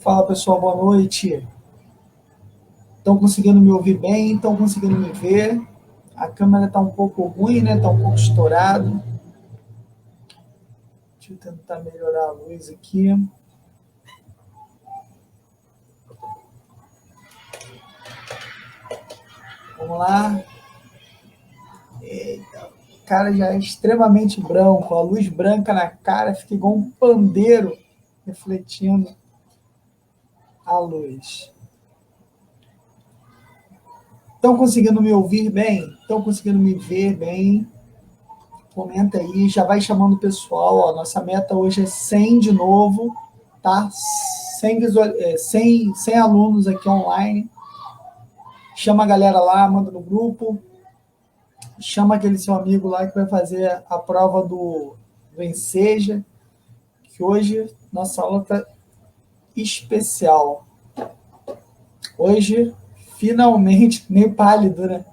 Fala pessoal, boa noite. Estão conseguindo me ouvir bem? Estão conseguindo me ver? A câmera está um pouco ruim, né? Está um pouco estourado. Deixa eu tentar melhorar a luz aqui. Vamos lá. Eita, o cara já é extremamente branco. A luz branca na cara fica igual um pandeiro refletindo a luz. Estão conseguindo me ouvir bem? Estão conseguindo me ver bem? Comenta aí, já vai chamando o pessoal. Ó, nossa meta hoje é 100 de novo, tá? 100 alunos aqui online. Chama a galera lá, manda no grupo. Chama aquele seu amigo lá que vai fazer a prova do Enseja, que hoje nossa aula está especial. Hoje, finalmente, nem pálido, né?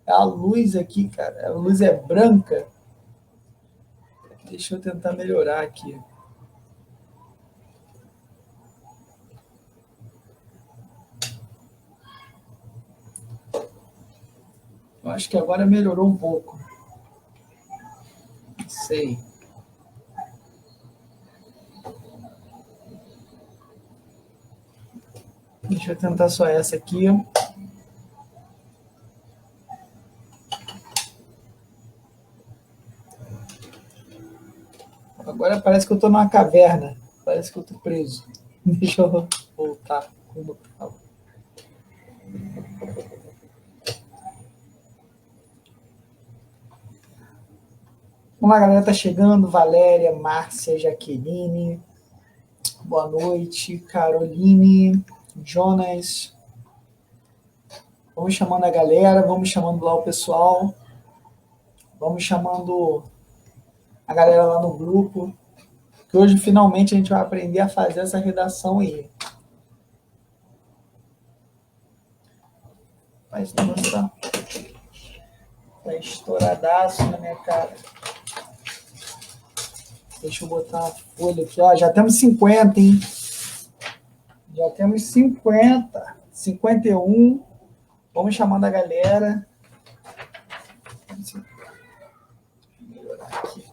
A luz aqui, cara, a luz é branca. Deixa eu tentar melhorar aqui. Eu acho que agora melhorou um pouco. Não sei. Deixa eu tentar só essa aqui. Agora parece que eu estou numa caverna. Parece que eu estou preso. Deixa eu voltar como estava. Uma galera tá chegando. Valéria, Márcia, Jaqueline. Boa noite. Caroline, Jonas. Vamos chamando a galera. Vamos chamando lá o pessoal. Vamos chamando a galera lá no grupo. Que hoje finalmente a gente vai aprender a fazer essa redação aí. Mas nossa, tá estouradaço na minha cara. Deixa eu botar uma folha aqui, ó. Já temos 50, hein? Já temos 50. 51. Vamos chamando a galera. Deixa eu melhorar aqui.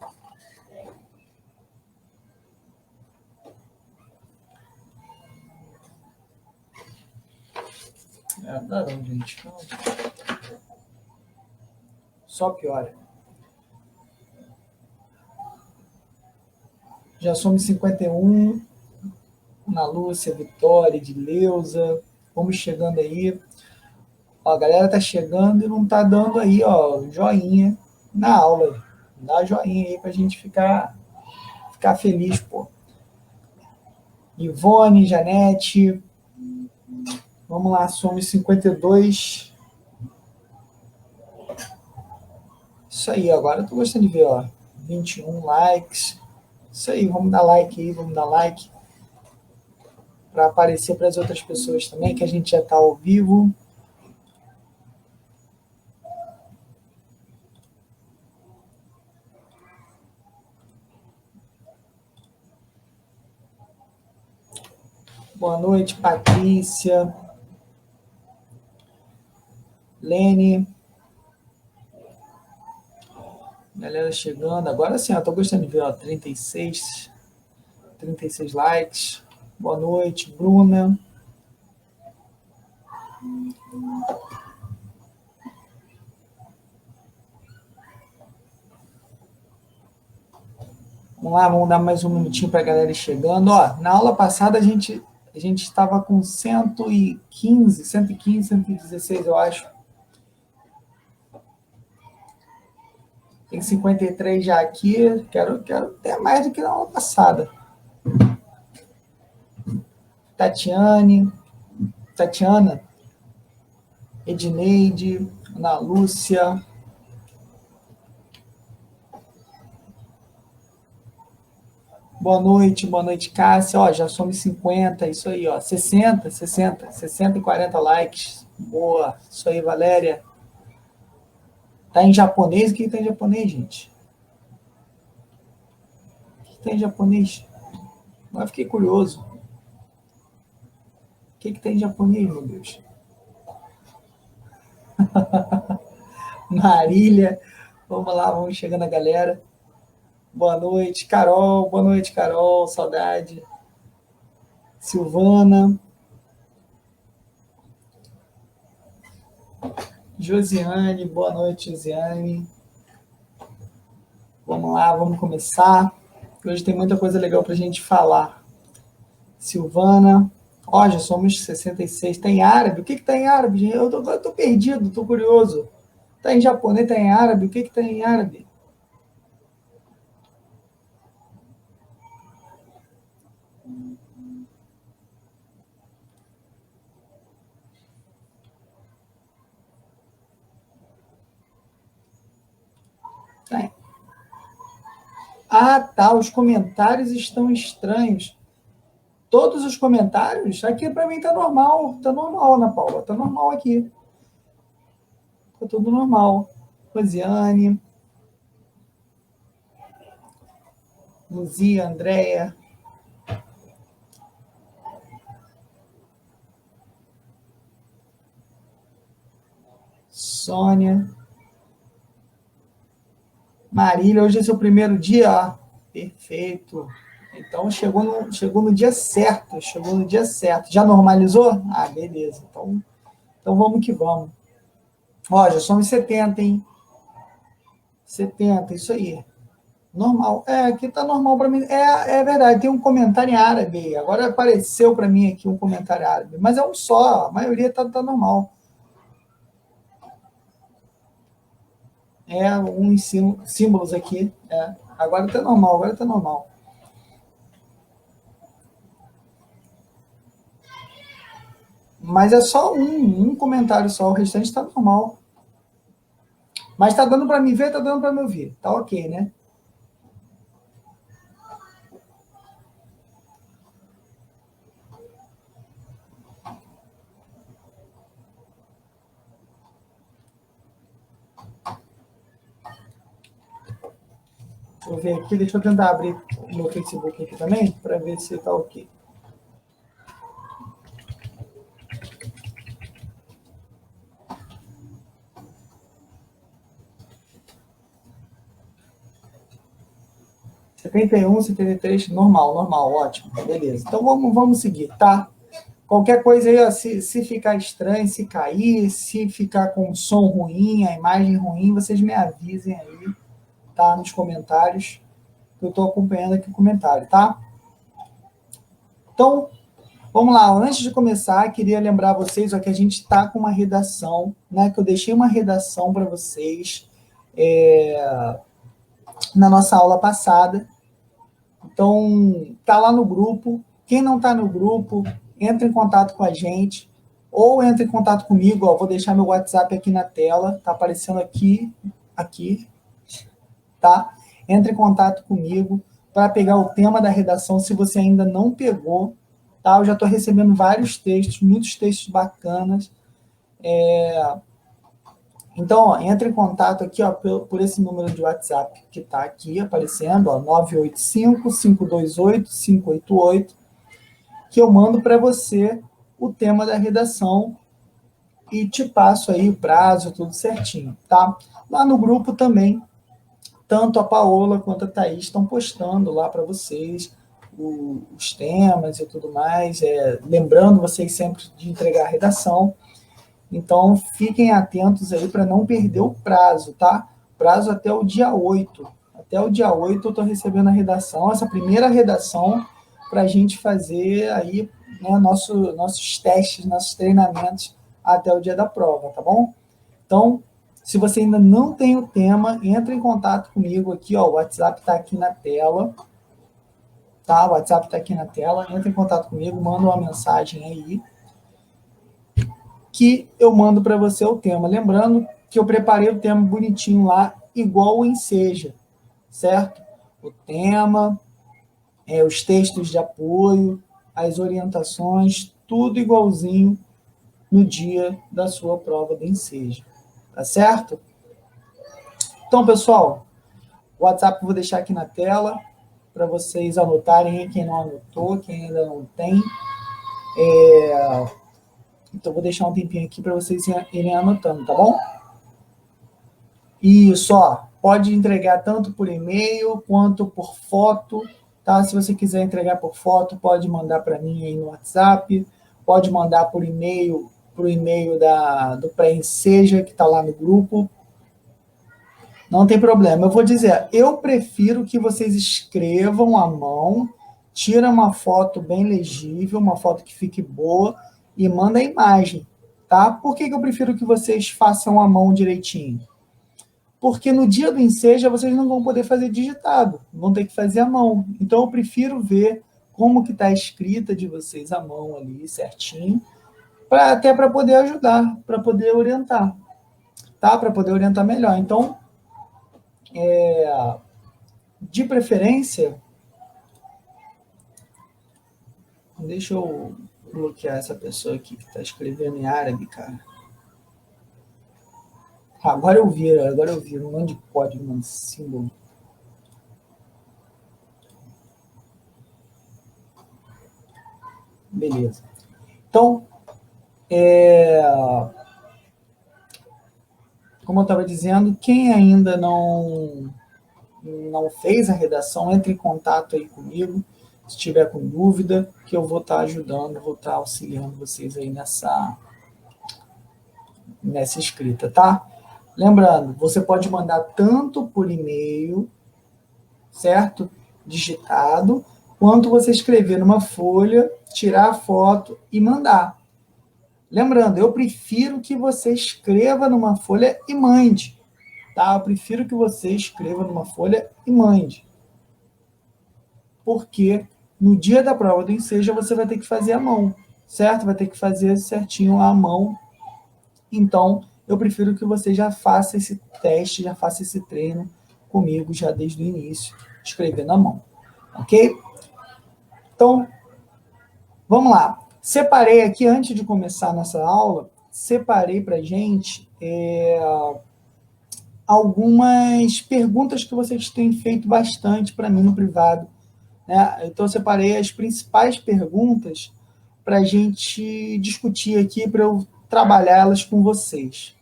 Não, gente. Não. Só piora. Já somos 51. Ana Lúcia, Vitória, Edileuza. Vamos chegando aí. Ó, a galera tá chegando e não tá dando aí, ó, joinha na aula. Dá joinha aí pra gente ficar feliz, pô. Ivone, Janete. Vamos lá, somos 52. Isso aí, agora eu tô gostando de ver, ó. 21 likes. Isso aí, vamos dar like aí, vamos dar like. Para aparecer para as outras pessoas também, que a gente já tá ao vivo. Boa noite, Patrícia. Lene. Galera chegando. Agora sim, eu tô gostando de ver, ó. 36 likes. Boa noite, Bruna. Vamos lá, vamos dar mais um minutinho para a galera ir chegando. Ó, na aula passada a gente estava com 115, 116, eu acho. Tem 53 já aqui. Quero ter mais do que na aula passada. Tatiana, Edneide, Ana Lúcia. Boa noite, Cássia. Ó, já somos 50, isso aí, ó. 60 e 40 likes. Boa, isso aí, Valéria. Tá em japonês? O que tá em japonês, gente? O que tá em japonês? Agora fiquei curioso. que tem em japonês, meu Deus? Marília. Vamos lá, vamos chegando a galera. Boa noite, Carol. Boa noite, Carol. Saudade. Silvana. Josiane. Boa noite, Josiane. Vamos lá, vamos começar. Hoje tem muita coisa legal para a gente falar. Silvana. Ó, já somos 66. Tem árabe? O que tem árabe, gente? Eu tô perdido, tô curioso. Tá em japonês, tá em árabe? O que tem em árabe? Tem. Ah, tá. Os comentários estão estranhos. Todos os comentários? Aqui para mim tá normal. Tá normal, Ana Paula. Tá normal aqui. Tá tudo normal. Rosiane. Luzia, Andréia. Sônia. Marília, hoje é seu primeiro dia? Perfeito. Então, chegou no dia certo. Chegou no dia certo. Já normalizou? Ah, beleza. Então vamos que vamos. Ó, já somos 70, hein? 70, isso aí. Normal. Aqui tá normal para mim. É verdade, tem um comentário em árabe. Agora apareceu para mim aqui um comentário árabe. Mas é um só. A maioria tá normal. Uns símbolos aqui. Agora tá normal. Mas é só um comentário só, o restante está normal. Mas tá dando para me ver, tá dando para me ouvir. Tá ok, né? Vou ver aqui, deixa eu tentar abrir o meu Facebook aqui também, para ver se tá ok. (71, 73), normal, ótimo, beleza. Então vamos seguir, tá? Qualquer coisa aí, ó, se ficar estranho, se cair, se ficar com som ruim, a imagem ruim, vocês me avisem aí, tá? Nos comentários, que eu estou acompanhando aqui o comentário, tá? Então, vamos lá. Antes de começar, queria lembrar vocês ó, que a gente está com uma redação, né? Que eu deixei uma redação para vocês na nossa aula passada. Então, tá lá no grupo. Quem não está no grupo, entra em contato com a gente ou entra em contato comigo. Ó, vou deixar meu WhatsApp aqui na tela. Tá aparecendo aqui, tá? Entra em contato comigo para pegar o tema da redação, se você ainda não pegou, tá? Eu já estou recebendo vários textos, muitos textos bacanas. Então, ó, entra em contato aqui ó, por esse número de WhatsApp que está aqui aparecendo, ó, 985-528-588, que eu mando para você o tema da redação e te passo aí o prazo, tudo certinho, tá? Lá no grupo também, tanto a Paola quanto a Thaís estão postando lá para vocês os temas e tudo mais, lembrando vocês sempre de entregar a redação. Então, fiquem atentos aí para não perder o prazo, tá? Prazo até o dia 8. Até o dia 8 eu estou recebendo a redação, essa primeira redação, para a gente fazer aí né, nossos testes, nossos treinamentos até o dia da prova, tá bom? Então, se você ainda não tem o tema, entre em contato comigo aqui, ó, o WhatsApp está aqui na tela, tá? O WhatsApp está aqui na tela, entre em contato comigo, manda uma mensagem aí, que eu mando para você o tema. Lembrando que eu preparei o tema bonitinho lá, igual o Enseja, certo? O tema, os textos de apoio, as orientações, tudo igualzinho no dia da sua prova do Enseja. Tá certo? Então, pessoal, o WhatsApp eu vou deixar aqui na tela para vocês anotarem, quem não anotou, quem ainda não tem. Então, vou deixar um tempinho aqui para vocês irem anotando, tá bom? Isso, ó, pode entregar tanto por e-mail quanto por foto, tá? Se você quiser entregar por foto, pode mandar para mim aí no WhatsApp, pode mandar por e-mail, pro e-mail do Pré-Enseja, que está lá no grupo. Não tem problema. Eu vou dizer, eu prefiro que vocês escrevam à mão, tira uma foto bem legível, uma foto que fique boa e manda a imagem, tá? Por que eu prefiro que vocês façam à mão direitinho? Porque no dia do Enseja vocês não vão poder fazer digitado, vão ter que fazer à mão. Então eu prefiro ver como que está a escrita de vocês à mão ali, certinho, até para poder ajudar, para poder orientar, tá? Para poder orientar melhor. Então, de preferência, deixa eu bloquear essa pessoa aqui que está escrevendo em árabe, cara. Agora eu vi um monte de código, um monte de símbolo. Beleza. Então, como eu estava dizendo, quem ainda não fez a redação, entre em contato aí comigo, se tiver com dúvida, que eu vou estar ajudando, vou estar auxiliando vocês aí nessa escrita, tá? Lembrando, você pode mandar tanto por e-mail, certo? Digitado, quanto você escrever numa folha, tirar a foto e mandar. Lembrando, eu prefiro que você escreva numa folha e mande, tá? Eu prefiro que você escreva numa folha e mande. Porque no dia da prova do Enseja você vai ter que fazer à mão, certo? Vai ter que fazer certinho à mão. Então, eu prefiro que você já faça esse teste, já faça esse treino comigo já desde o início, escrevendo à mão, ok? Então, vamos lá. Separei aqui, antes de começar a nossa aula, separei para a gente algumas perguntas que vocês têm feito bastante para mim no privado, né? Então, eu separei as principais perguntas para a gente discutir aqui, para eu trabalhá-las com vocês.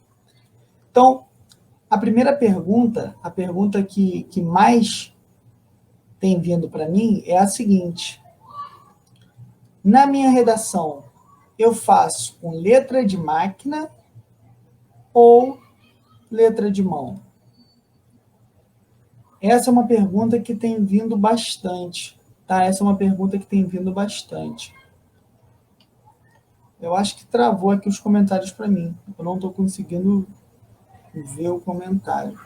Então, a primeira pergunta, a pergunta que mais tem vindo para mim é a seguinte: na minha redação, eu faço com letra de máquina ou letra de mão? Essa é uma pergunta que tem vindo bastante, tá? Essa é uma pergunta que tem vindo bastante. Eu acho que travou aqui os comentários para mim. Eu não estou conseguindo ver o comentário.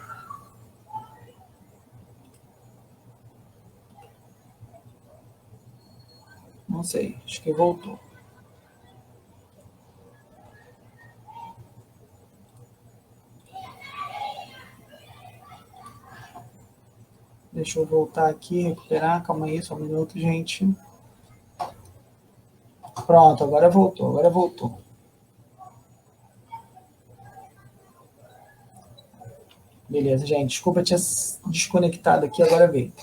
Não sei, acho que voltou. Deixa eu voltar aqui, recuperar. Calma aí, só um minuto, gente. Pronto, agora voltou. Beleza, gente. Desculpa, eu tinha desconectado aqui, agora veio.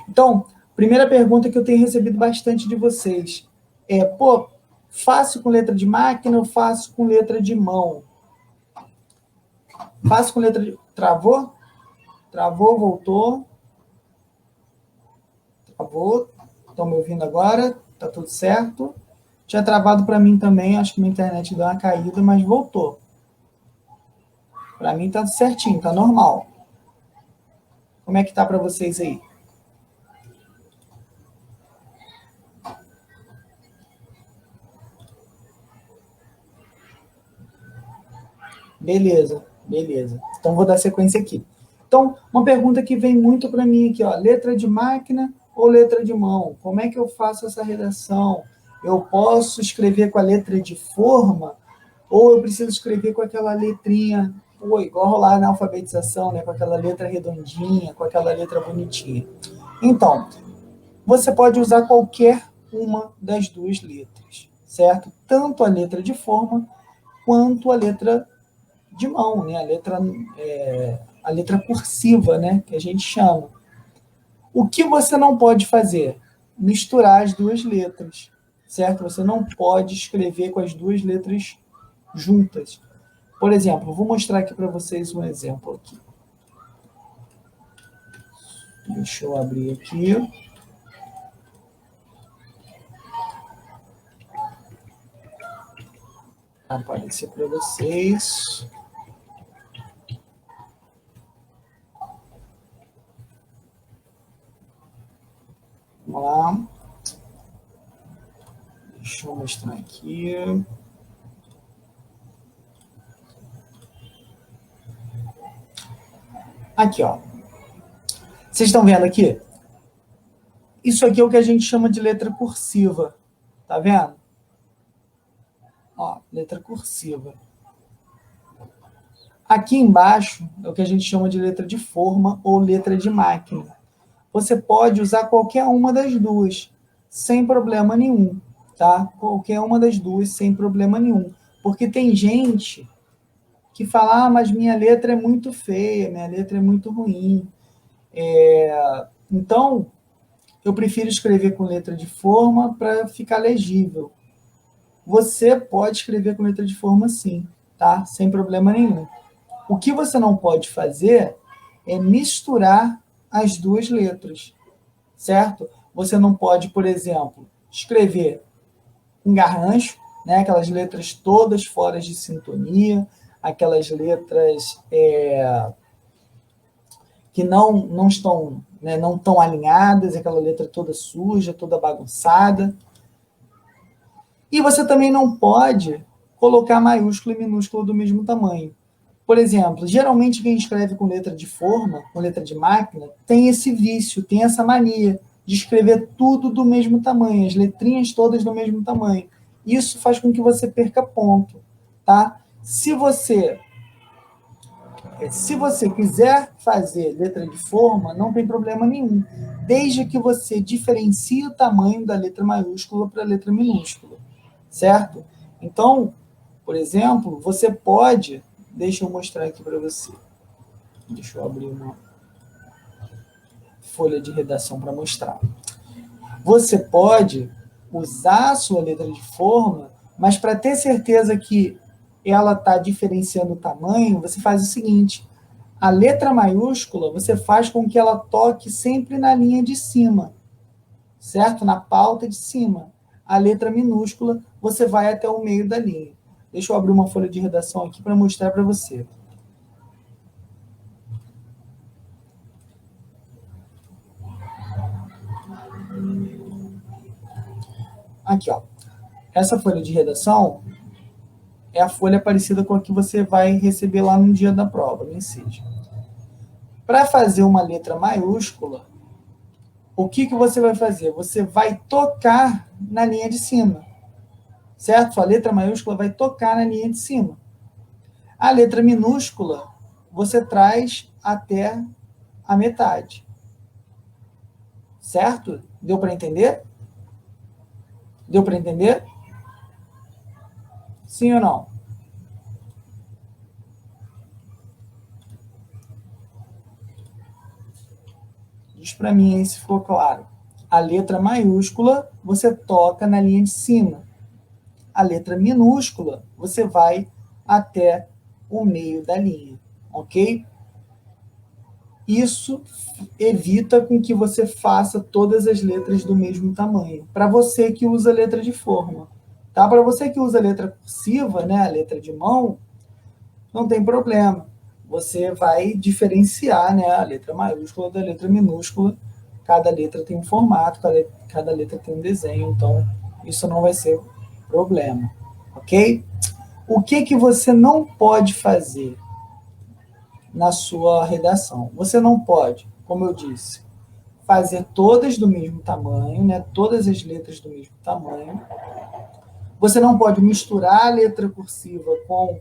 Então, primeira pergunta que eu tenho recebido bastante de vocês é, faço com letra de máquina ou faço com letra de mão? Faço com letra de... Travou? Travou, voltou. Travou. Estão me ouvindo agora? Tá tudo certo? Tinha travado para mim também, acho que minha internet deu uma caída, mas voltou. Para mim tá certinho, tá normal. Como é que tá para vocês aí? Beleza. Então, vou dar sequência aqui. Então, uma pergunta que vem muito para mim aqui, ó, letra de máquina ou letra de mão? Como é que eu faço essa redação? Eu posso escrever com a letra de forma ou eu preciso escrever com aquela letrinha, igual lá na alfabetização, né, com aquela letra redondinha, com aquela letra bonitinha? Então, você pode usar qualquer uma das duas letras, certo? Tanto a letra de forma quanto a letra de mão, né? A letra cursiva, né? Que a gente chama. O que você não pode fazer? Misturar as duas letras, certo? Você não pode escrever com as duas letras juntas. Por exemplo, vou mostrar aqui para vocês um exemplo aqui. Deixa eu abrir aqui. Aparecer para vocês. Vamos lá. Deixa eu mostrar aqui. Aqui, ó. Vocês estão vendo aqui? Isso aqui é o que a gente chama de letra cursiva. Tá vendo? Ó, letra cursiva. Aqui embaixo é o que a gente chama de letra de forma ou letra de máquina. Você pode usar qualquer uma das duas, sem problema nenhum, tá? Qualquer uma das duas, sem problema nenhum. Porque tem gente que fala, ah, mas minha letra é muito feia, minha letra é muito ruim. Então, eu prefiro escrever com letra de forma para ficar legível. Você pode escrever com letra de forma sim, tá? Sem problema nenhum. O que você não pode fazer é misturar as duas letras, certo? Você não pode, por exemplo, escrever um garrancho, né? Aquelas letras todas fora de sintonia, aquelas letras que não estão, né, não estão alinhadas, aquela letra toda suja, toda bagunçada. E você também não pode colocar maiúsculo e minúsculo do mesmo tamanho. Por exemplo, geralmente quem escreve com letra de forma, com letra de máquina, tem esse vício, tem essa mania de escrever tudo do mesmo tamanho, as letrinhas todas do mesmo tamanho. Isso faz com que você perca ponto, tá? Se você quiser fazer letra de forma, não tem problema nenhum, desde que você diferencie o tamanho da letra maiúscula para a letra minúscula, certo? Então, por exemplo, você pode... Deixa eu mostrar aqui para você. Deixa eu abrir uma folha de redação para mostrar. Você pode usar a sua letra de forma, mas para ter certeza que ela está diferenciando o tamanho, você faz o seguinte: a letra maiúscula, você faz com que ela toque sempre na linha de cima, certo? Na pauta de cima. A letra minúscula, você vai até o meio da linha. Deixa eu abrir uma folha de redação aqui para mostrar para você. Aqui, ó. Essa folha de redação é a folha parecida com a que você vai receber lá no dia da prova, nem seja. Para fazer uma letra maiúscula, o que você vai fazer? Você vai tocar na linha de cima, certo? Sua letra maiúscula vai tocar na linha de cima. A letra minúscula, você traz até a metade. Certo? Deu para entender? Deu para entender? Sim ou não? Diz para mim aí se ficou claro. A letra maiúscula, você toca na linha de cima. A letra minúscula, você vai até o meio da linha, ok? Isso evita com que você faça todas as letras do mesmo tamanho. Para você que usa letra de forma. Tá? Para você que usa letra cursiva, né, a letra de mão, não tem problema. Você vai diferenciar, né, a letra maiúscula da letra minúscula. Cada letra tem um formato, cada letra tem um desenho, então isso não vai ser problema, ok? O que você não pode fazer na sua redação? Você não pode, como eu disse, fazer todas do mesmo tamanho, né? Todas as letras do mesmo tamanho. Você não pode misturar a letra cursiva com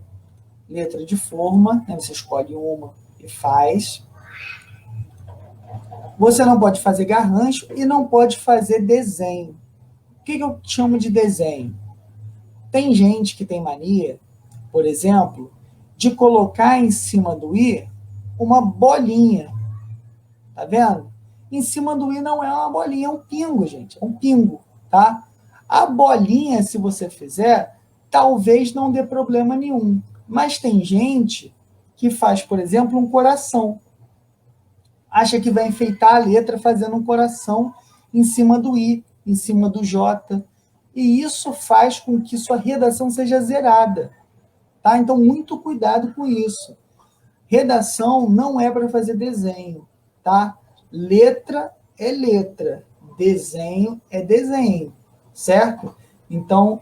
letra de forma, né? Você escolhe uma e faz. Você não pode fazer garrancho e não pode fazer desenho. O que eu chamo de desenho? Tem gente que tem mania, por exemplo, de colocar em cima do i uma bolinha. Tá vendo? Em cima do i não é uma bolinha, é um pingo, gente. É um pingo, tá? A bolinha, se você fizer, talvez não dê problema nenhum. Mas tem gente que faz, por exemplo, um coração. Acha que vai enfeitar a letra fazendo um coração em cima do I, em cima do J. E isso faz com que sua redação seja zerada. Tá? Então, muito cuidado com isso. Redação não é para fazer desenho. Tá? Letra é letra. Desenho é desenho. Certo? Então,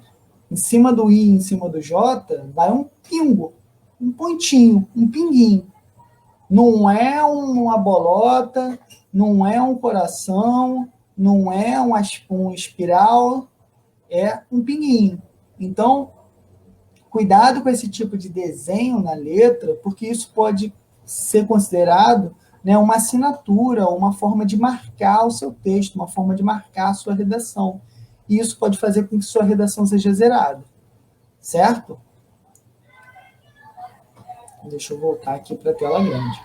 em cima do I, em cima do J, vai um pingo, um pontinho, um pinguinho. Não é uma bolota, não é um coração, não é um espiral, é um pinguinho. Então, cuidado com esse tipo de desenho na letra, porque isso pode ser considerado, né, uma assinatura, uma forma de marcar o seu texto, uma forma de marcar a sua redação. E isso pode fazer com que sua redação seja zerada. Certo? Deixa eu voltar aqui para a tela grande.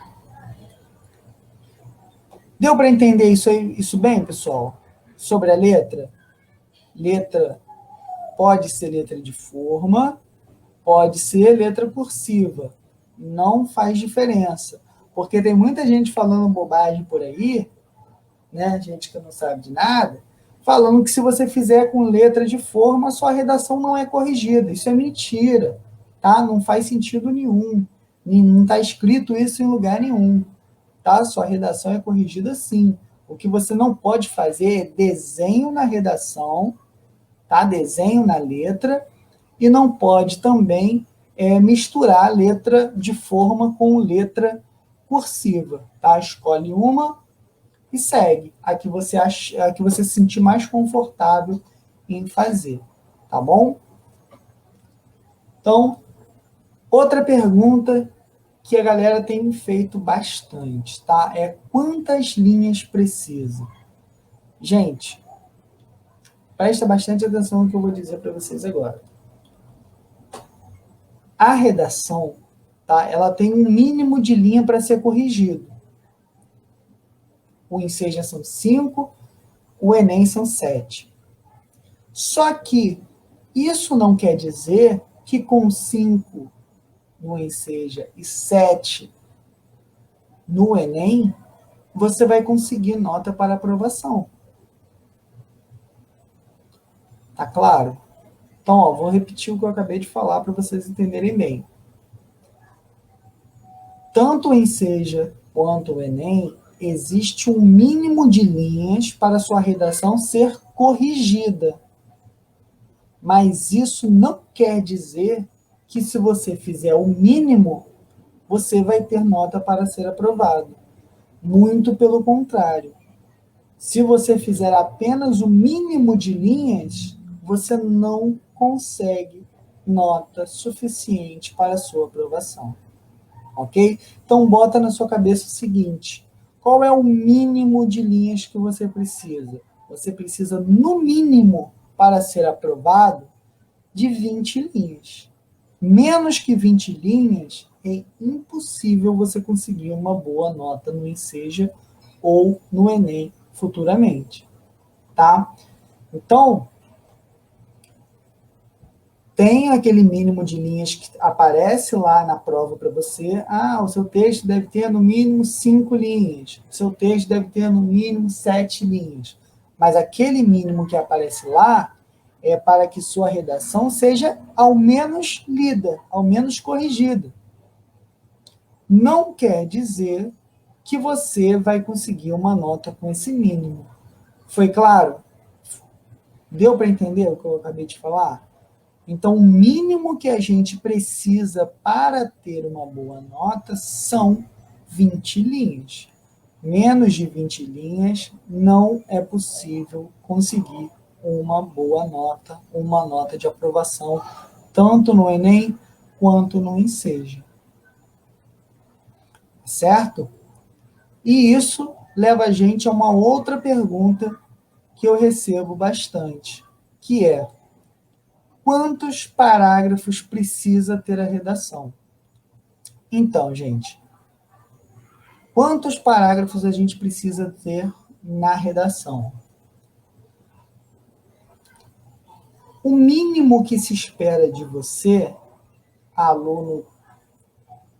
Deu para entender isso bem, pessoal? Sobre a letra? Letra pode ser letra de forma, pode ser letra cursiva. Não faz diferença. Porque tem muita gente falando bobagem por aí, né? Gente que não sabe de nada, falando que se você fizer com letra de forma, sua redação não é corrigida. Isso é mentira, tá? Não faz sentido nenhum. Não está escrito isso em lugar nenhum. Tá? Sua redação é corrigida sim. O que você não pode fazer é desenho na redação, tá? Desenho na letra, e não pode também misturar letra de forma com letra cursiva. Tá? Escolhe uma e segue a que você se sentir mais confortável em fazer. Tá bom? Então, outra pergunta que a galera tem feito bastante, tá? É quantas linhas precisa? Gente, presta bastante atenção no que eu vou dizer para vocês agora. A redação, tá? Ela tem um mínimo de linha para ser corrigido. O Enseja são 5, o Enem são 7. Só que isso não quer dizer que com 5 no Enseja e 7 no Enem, você vai conseguir nota para aprovação. Tá claro? Então, ó, vou repetir o que eu acabei de falar para vocês entenderem bem. Tanto o Enseja quanto o Enem, existe um mínimo de linhas para sua redação ser corrigida. Mas isso não quer dizer que se você fizer o mínimo, você vai ter nota para ser aprovado. Muito pelo contrário. Se você fizer apenas o mínimo de linhas, você não consegue nota suficiente para a sua aprovação. Ok? Então, bota na sua cabeça o seguinte: qual é o mínimo de linhas que você precisa? Você precisa, no mínimo, para ser aprovado, de 20 linhas. Menos que 20 linhas, é impossível você conseguir uma boa nota no Enseja ou no Enem futuramente. Tá? Então, tem aquele mínimo de linhas que aparece lá na prova para você. Ah, o seu texto deve ter no mínimo 5 linhas. O seu texto deve ter no mínimo 7 linhas. Mas aquele mínimo que aparece lá é para que sua redação seja ao menos lida, ao menos corrigida. Não quer dizer que você vai conseguir uma nota com esse mínimo. Foi claro? Deu para entender o que eu acabei de falar? Então, o mínimo que a gente precisa para ter uma boa nota são 20 linhas. Menos de 20 linhas não é possível conseguir uma boa nota, uma nota de aprovação, tanto no Enem quanto no Enseja. Certo? E isso leva a gente a uma outra pergunta que eu recebo bastante, que é: quantos parágrafos precisa ter a redação? Então, gente, quantos parágrafos a gente precisa ter na redação? O mínimo que se espera de você, aluno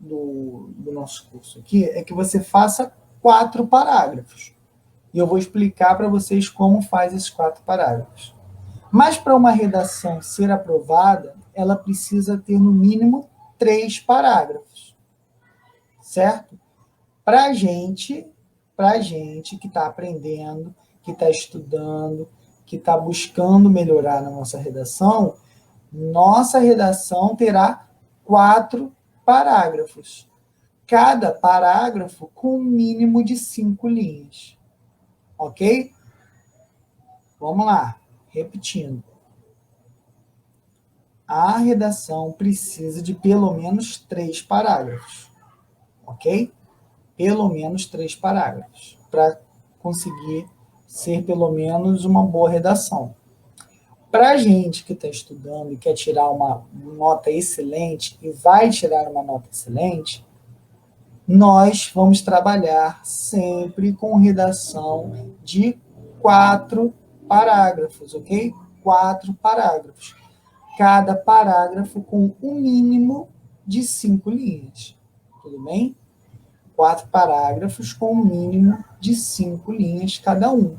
do nosso curso aqui, é que você faça 4 parágrafos. E eu vou explicar para vocês como faz esses 4 parágrafos. Mas para uma redação ser aprovada, ela precisa ter no mínimo 3 parágrafos. Certo? Para a gente que está aprendendo, que está estudando, que está buscando melhorar na nossa redação terá 4 parágrafos. Cada parágrafo com um mínimo de 5 linhas. Ok? Vamos lá, repetindo. A redação precisa de pelo menos 3 parágrafos. Ok? Pelo menos 3 parágrafos, para conseguir ser pelo menos uma boa redação. Para a gente que está estudando e quer tirar uma nota excelente, e vai tirar uma nota excelente, nós vamos trabalhar sempre com redação de 4 parágrafos, ok? 4 parágrafos. Cada parágrafo com um mínimo de 5 linhas. Tudo bem? 4 parágrafos com um mínimo de 5 linhas cada um.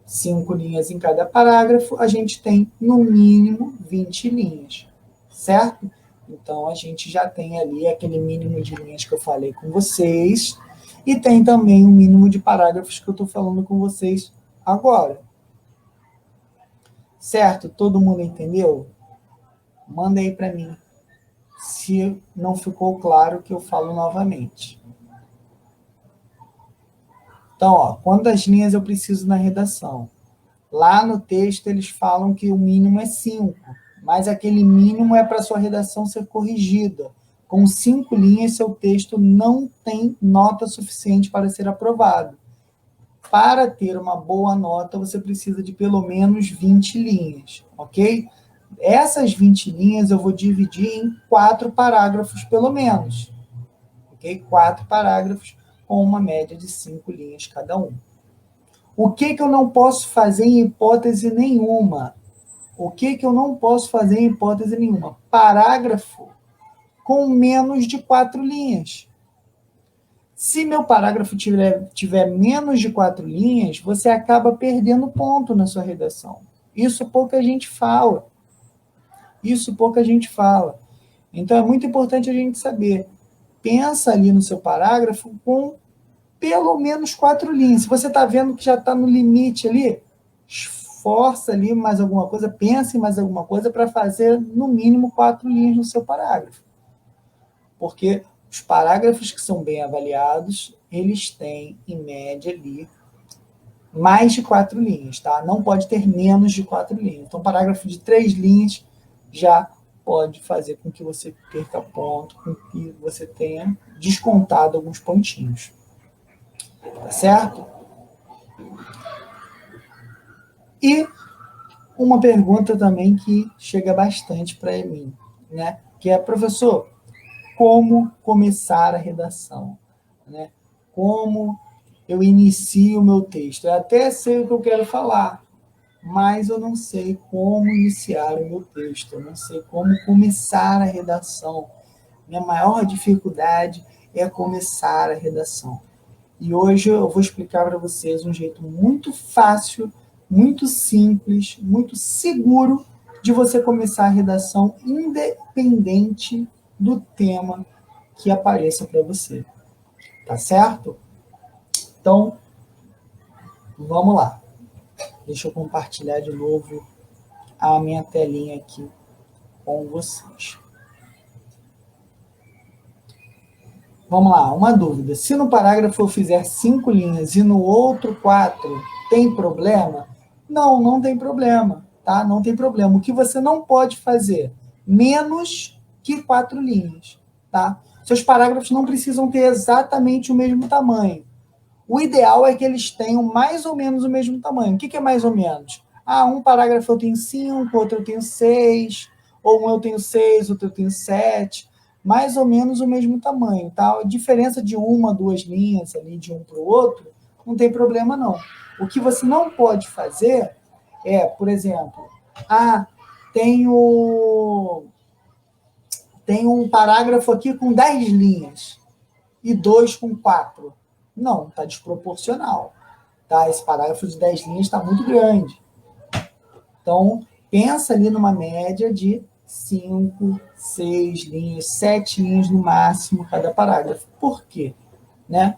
5 linhas em cada parágrafo, a gente tem no mínimo 20 linhas, certo? Então, a gente já tem ali aquele mínimo de linhas que eu falei com vocês, e tem também o mínimo de parágrafos que eu estou falando com vocês agora. Certo? Todo mundo entendeu? Manda aí para mim, se não ficou claro que eu falo novamente. Então, ó, quantas linhas eu preciso na redação? Lá no texto eles falam que o mínimo é 5, mas aquele mínimo é para a sua redação ser corrigida. Com 5 linhas, seu texto não tem nota suficiente para ser aprovado. Para ter uma boa nota, você precisa de pelo menos 20 linhas, ok? Essas 20 linhas eu vou dividir em 4 parágrafos, pelo menos. Ok? 4 parágrafos com uma média de 5 linhas cada um. O que eu não posso fazer em hipótese nenhuma? O que eu não posso fazer em hipótese nenhuma? Parágrafo com menos de 4 linhas. Se meu parágrafo tiver menos de 4 linhas, você acaba perdendo ponto na sua redação. Isso pouca gente fala. Então, é muito importante a gente saber. Pensa ali no seu parágrafo com pelo menos 4 linhas. Se você está vendo que já está no limite ali, esforça ali mais alguma coisa, pense em mais alguma coisa para fazer no mínimo 4 linhas no seu parágrafo. Porque os parágrafos que são bem avaliados, eles têm, em média, ali, mais de 4 linhas, tá? Não pode ter menos de 4 linhas. Então, parágrafo de 3 linhas já pode fazer com que você perca ponto, com que você tenha descontado alguns pontinhos. Tá certo? E uma pergunta também que chega bastante para mim, né? Que é, professor, como começar a redação? Né? Como eu inicio o meu texto? Eu até sei o que eu quero falar, mas eu não sei como iniciar o meu texto, eu não sei como começar a redação. Minha maior dificuldade é começar a redação. E hoje eu vou explicar para vocês um jeito muito fácil, muito simples, muito seguro de você começar a redação independente do tema que apareça para você. Tá certo? Então, vamos lá. Deixa eu compartilhar de novo a minha telinha aqui com vocês. Vamos lá, uma dúvida. Se no parágrafo eu fizer 5 linhas e no outro 4, tem problema? Não, não tem problema, tá? Não tem problema. O que você não pode fazer? Menos que 4 linhas, tá? Seus parágrafos não precisam ter exatamente o mesmo tamanho. O ideal é que eles tenham mais ou menos o mesmo tamanho. O que é mais ou menos? Um parágrafo eu tenho 5, outro eu tenho 6, ou um eu tenho 6, outro eu tenho 7. Mais ou menos o mesmo tamanho, tá? A diferença de 1 a 2 linhas ali, de um para o outro, não tem problema, não. O que você não pode fazer é, por exemplo, tenho um parágrafo aqui com 10 linhas e 2 com 4. Não, está desproporcional. Tá? Esse parágrafo de 10 linhas está muito grande. Então, pensa ali numa média de 5, 6 linhas, 7 linhas no máximo cada parágrafo. Por quê? Né?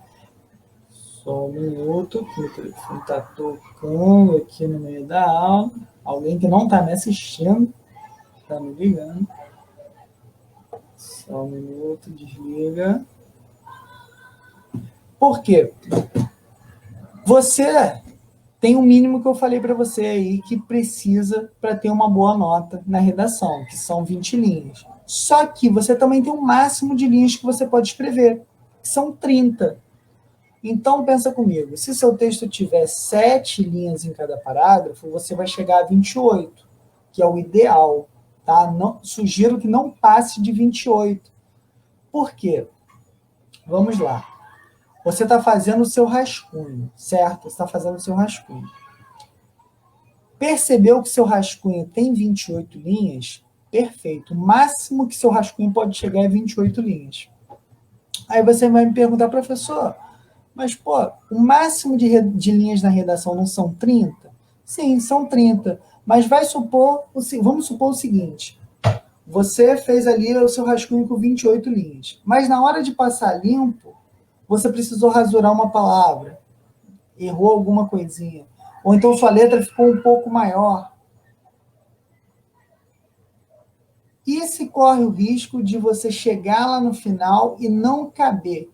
Só um minuto, que o telefone está tocando aqui no meio da aula. Alguém que não está me assistindo está me ligando. Só um minuto, desliga. Por quê? Você tem o mínimo que eu falei para você aí que precisa para ter uma boa nota na redação, que são 20 linhas. Só que você também tem um máximo de linhas que você pode escrever, que são 30. Então, pensa comigo, se seu texto tiver 7 linhas em cada parágrafo, você vai chegar a 28, que é o ideal. Tá? Não, sugiro que não passe de 28. Por quê? Vamos lá. Você está fazendo o seu rascunho, certo? Você está fazendo o seu rascunho. Percebeu que seu rascunho tem 28 linhas? Perfeito. O máximo que seu rascunho pode chegar é 28 linhas. Aí você vai me perguntar, professor, mas, pô, o máximo de linhas na redação não são 30? Sim, são 30. Mas vamos supor o seguinte, você fez ali o seu rascunho com 28 linhas, mas na hora de passar limpo, você precisou rasurar uma palavra, errou alguma coisinha, ou então sua letra ficou um pouco maior. E se corre o risco de você chegar lá no final e não caber,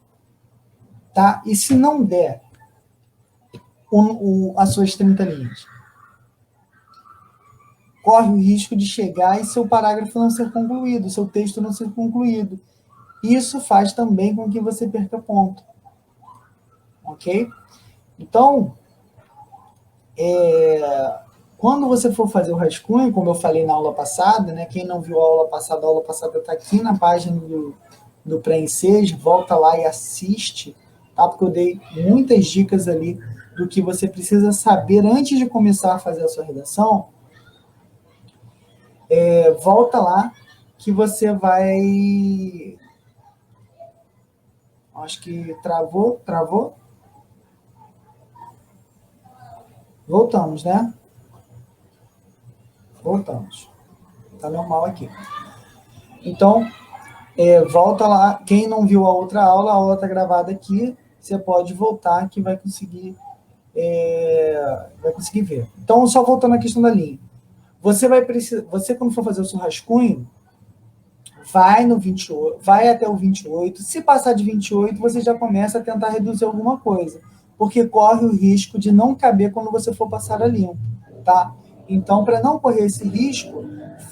tá? E se não der as suas 30 linhas? Corre o risco de chegar e seu parágrafo não ser concluído, seu texto não ser concluído. Isso faz também com que você perca ponto. Ok? Então, quando você for fazer o rascunho, como eu falei na aula passada, né? Quem não viu a aula passada está aqui na página do Pré-Ensejo, volta lá e assiste, tá? Porque eu dei muitas dicas ali do que você precisa saber antes de começar a fazer a sua redação. Volta lá que você vai... Acho que travou. Voltamos, né? Voltamos. Tá normal aqui. Então, volta lá. Quem não viu a aula está gravada aqui. Você pode voltar que vai conseguir ver. Então, só voltando à questão da linha. Você quando for fazer o seu rascunho, vai no 28, vai até o 28. Se passar de 28, você já começa a tentar reduzir alguma coisa, porque corre o risco de não caber quando você for passar a limpo, tá? Então, para não correr esse risco,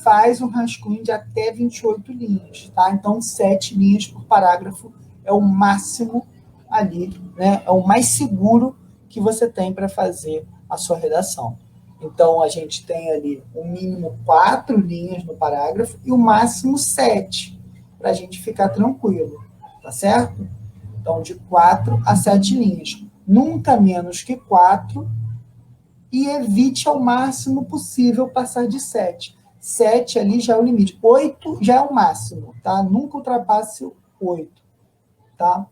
faz um rascunho de até 28 linhas, tá? Então, 7 linhas por parágrafo é o máximo ali, né? É o mais seguro que você tem para fazer a sua redação. Então, a gente tem ali o mínimo 4 linhas no parágrafo e o máximo 7, para a gente ficar tranquilo, tá certo? Então, de 4 a 7 linhas. Nunca menos que 4 e evite ao máximo possível passar de 7. 7 ali já é o limite. 8 já é o máximo, tá? Nunca ultrapasse 8, tá?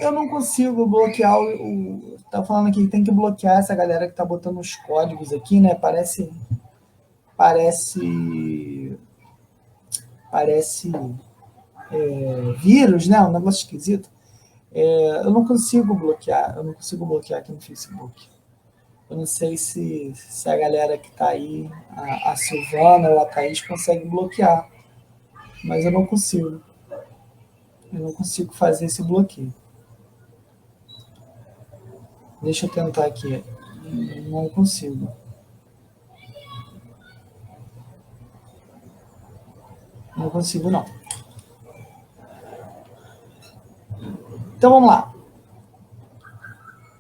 Eu não consigo bloquear tá falando aqui que tem que bloquear essa galera que tá botando os códigos aqui, né? Parece vírus, né? Um negócio esquisito. Eu não consigo bloquear aqui no Facebook. Eu não sei se a galera que tá aí, a Silvana ou a Thaís, consegue bloquear. Mas eu não consigo. Eu não consigo fazer esse bloqueio. Deixa eu tentar aqui. Não consigo. Não consigo, não. Então, vamos lá.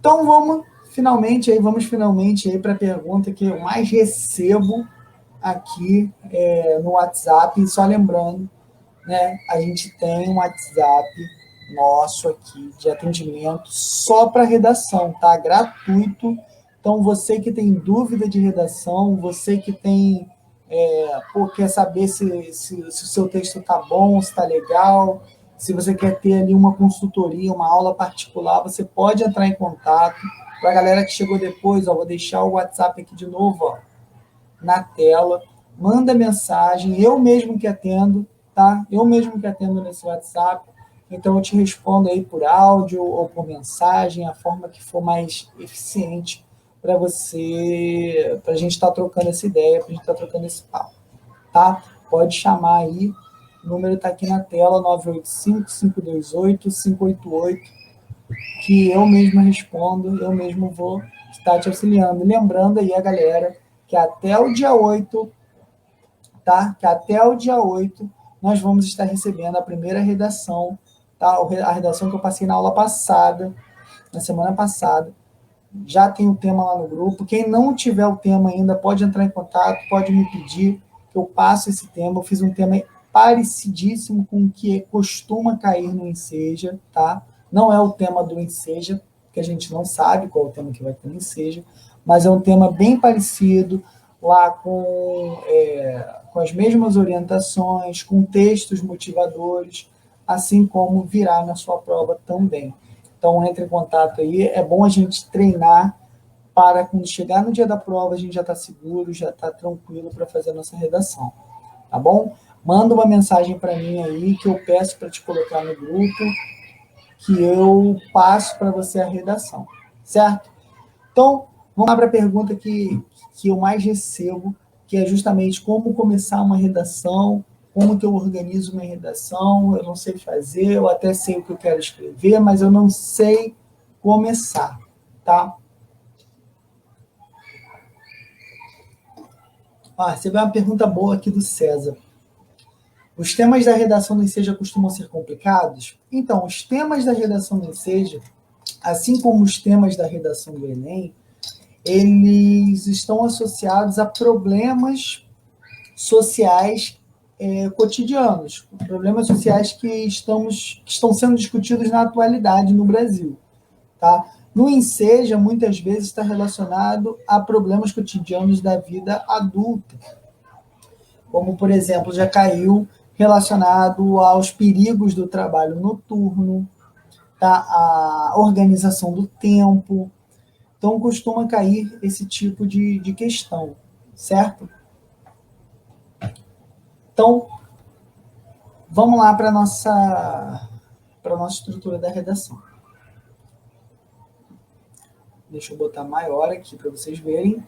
Então, vamos finalmente aí para a pergunta que eu mais recebo aqui no WhatsApp. Só lembrando, né, a gente tem um WhatsApp nosso aqui de atendimento só para redação, tá? Gratuito. Então, você que tem dúvida de redação, você que tem quer saber se o seu texto está bom, se está legal, se você quer ter ali uma consultoria, uma aula particular, você pode entrar em contato. Para a galera que chegou depois, ó, vou deixar o WhatsApp aqui de novo, ó, na tela. Manda mensagem, eu mesmo que atendo, tá? Eu mesmo que atendo nesse WhatsApp. Então, eu te respondo aí por áudio ou por mensagem, a forma que for mais eficiente para você, para a gente estar trocando essa ideia, para a gente estar trocando esse papo, tá? Pode chamar aí, o número está aqui na tela, 985-528-588, que eu mesmo respondo, eu mesmo vou estar te auxiliando. Lembrando aí a galera que até o dia 8, tá? Que até o dia 8 nós vamos estar recebendo a primeira redação, tá? A redação que eu passei na aula passada, na semana passada. Já tem o tema lá no grupo. Quem não tiver o tema ainda, pode entrar em contato, pode me pedir que eu passe esse tema. Eu fiz um tema parecidíssimo com o que costuma cair no Enseja, tá? Não é o tema do Enseja, que a gente não sabe qual é o tema que vai ter no Enseja, mas é um tema bem parecido, lá com as mesmas orientações, com textos motivadores, assim como virá na sua prova também. Então, entre em contato aí. É bom a gente treinar para, quando chegar no dia da prova, a gente já está seguro, já está tranquilo para fazer a nossa redação. Tá bom? Manda uma mensagem para mim aí, que eu peço para te colocar no grupo, que eu passo para você a redação. Certo? Então, vamos lá para a pergunta que eu mais recebo, que é justamente como começar uma redação, como que eu organizo uma redação. Eu não sei fazer, eu até sei o que eu quero escrever, mas eu não sei começar, tá? Você vê uma pergunta boa aqui do César. Os temas da redação do Enseja costumam ser complicados? Então, os temas da redação do Enseja, assim como os temas da redação do Enem, eles estão associados a problemas sociais cotidianos, problemas sociais que estão sendo discutidos na atualidade no Brasil. Tá? No Enseja, muitas vezes está relacionado a problemas cotidianos da vida adulta, como, por exemplo, já caiu relacionado aos perigos do trabalho noturno, tá? A organização do tempo. Então, costuma cair esse tipo de questão, certo? Então, vamos lá para a nossa estrutura da redação. Deixa eu botar maior aqui para vocês verem.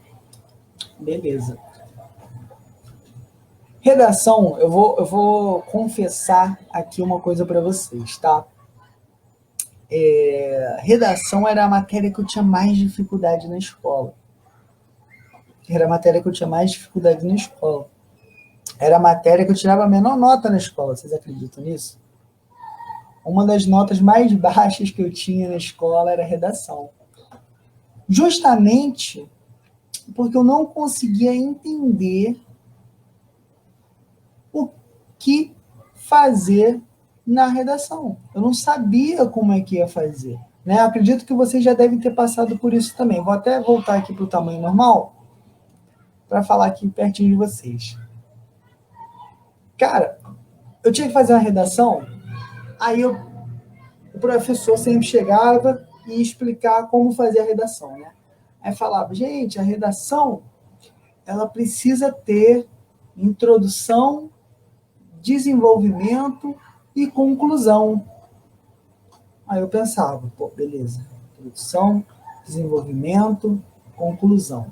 Beleza. Redação, eu vou confessar aqui uma coisa para vocês, tá? Redação era a matéria que eu tinha mais dificuldade na escola. Era a matéria que eu tinha mais dificuldade na escola. Era a matéria que eu tirava a menor nota na escola. Vocês acreditam nisso? Uma das notas mais baixas que eu tinha na escola era redação. Justamente porque eu não conseguia entender o que fazer na redação. Eu não sabia como é que ia fazer. Né? Eu acredito que vocês já devem ter passado por isso também. Vou até voltar aqui para o tamanho normal para falar aqui pertinho de vocês. Cara, eu tinha que fazer uma redação, aí o professor sempre chegava e ia explicar como fazer a redação, né? Aí falava, gente, a redação, ela precisa ter introdução, desenvolvimento e conclusão. Aí eu pensava, beleza, introdução, desenvolvimento, conclusão.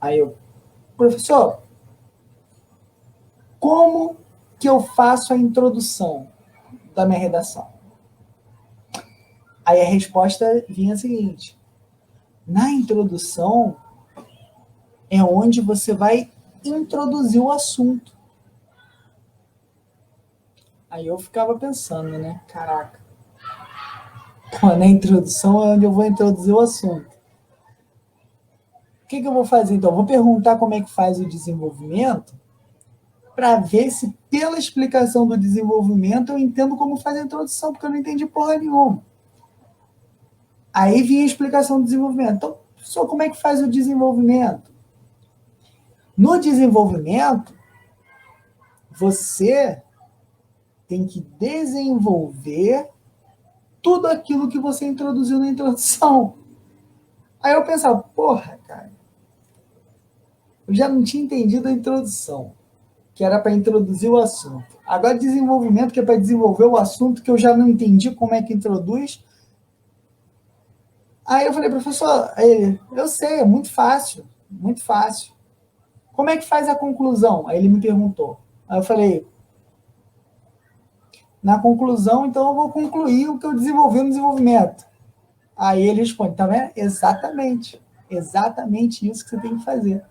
Aí eu, professor, como que eu faço a introdução da minha redação? Aí a resposta vinha a seguinte: na introdução é onde você vai introduzir o assunto. Aí eu ficava pensando, né? Caraca. Na introdução é onde eu vou introduzir o assunto. O que eu vou fazer então? Eu vou perguntar como é que faz o desenvolvimento para ver se pela explicação do desenvolvimento eu entendo como faz a introdução, porque eu não entendi porra nenhuma. Aí vinha a explicação do desenvolvimento. Então, Só como é que faz o desenvolvimento? No desenvolvimento, você tem que desenvolver tudo aquilo que você introduziu na introdução. Aí eu pensava, porra, cara, eu já não tinha entendido a introdução, que era para introduzir o assunto. Agora desenvolvimento, que é para desenvolver o assunto, que eu já não entendi como é que introduz. Aí eu falei, professor, eu sei, é muito fácil, muito fácil. Como é que faz a conclusão? Aí ele me perguntou. Aí eu falei, na conclusão, então eu vou concluir o que eu desenvolvi no desenvolvimento. Aí ele responde, tá vendo? Exatamente. Exatamente isso que você tem que fazer.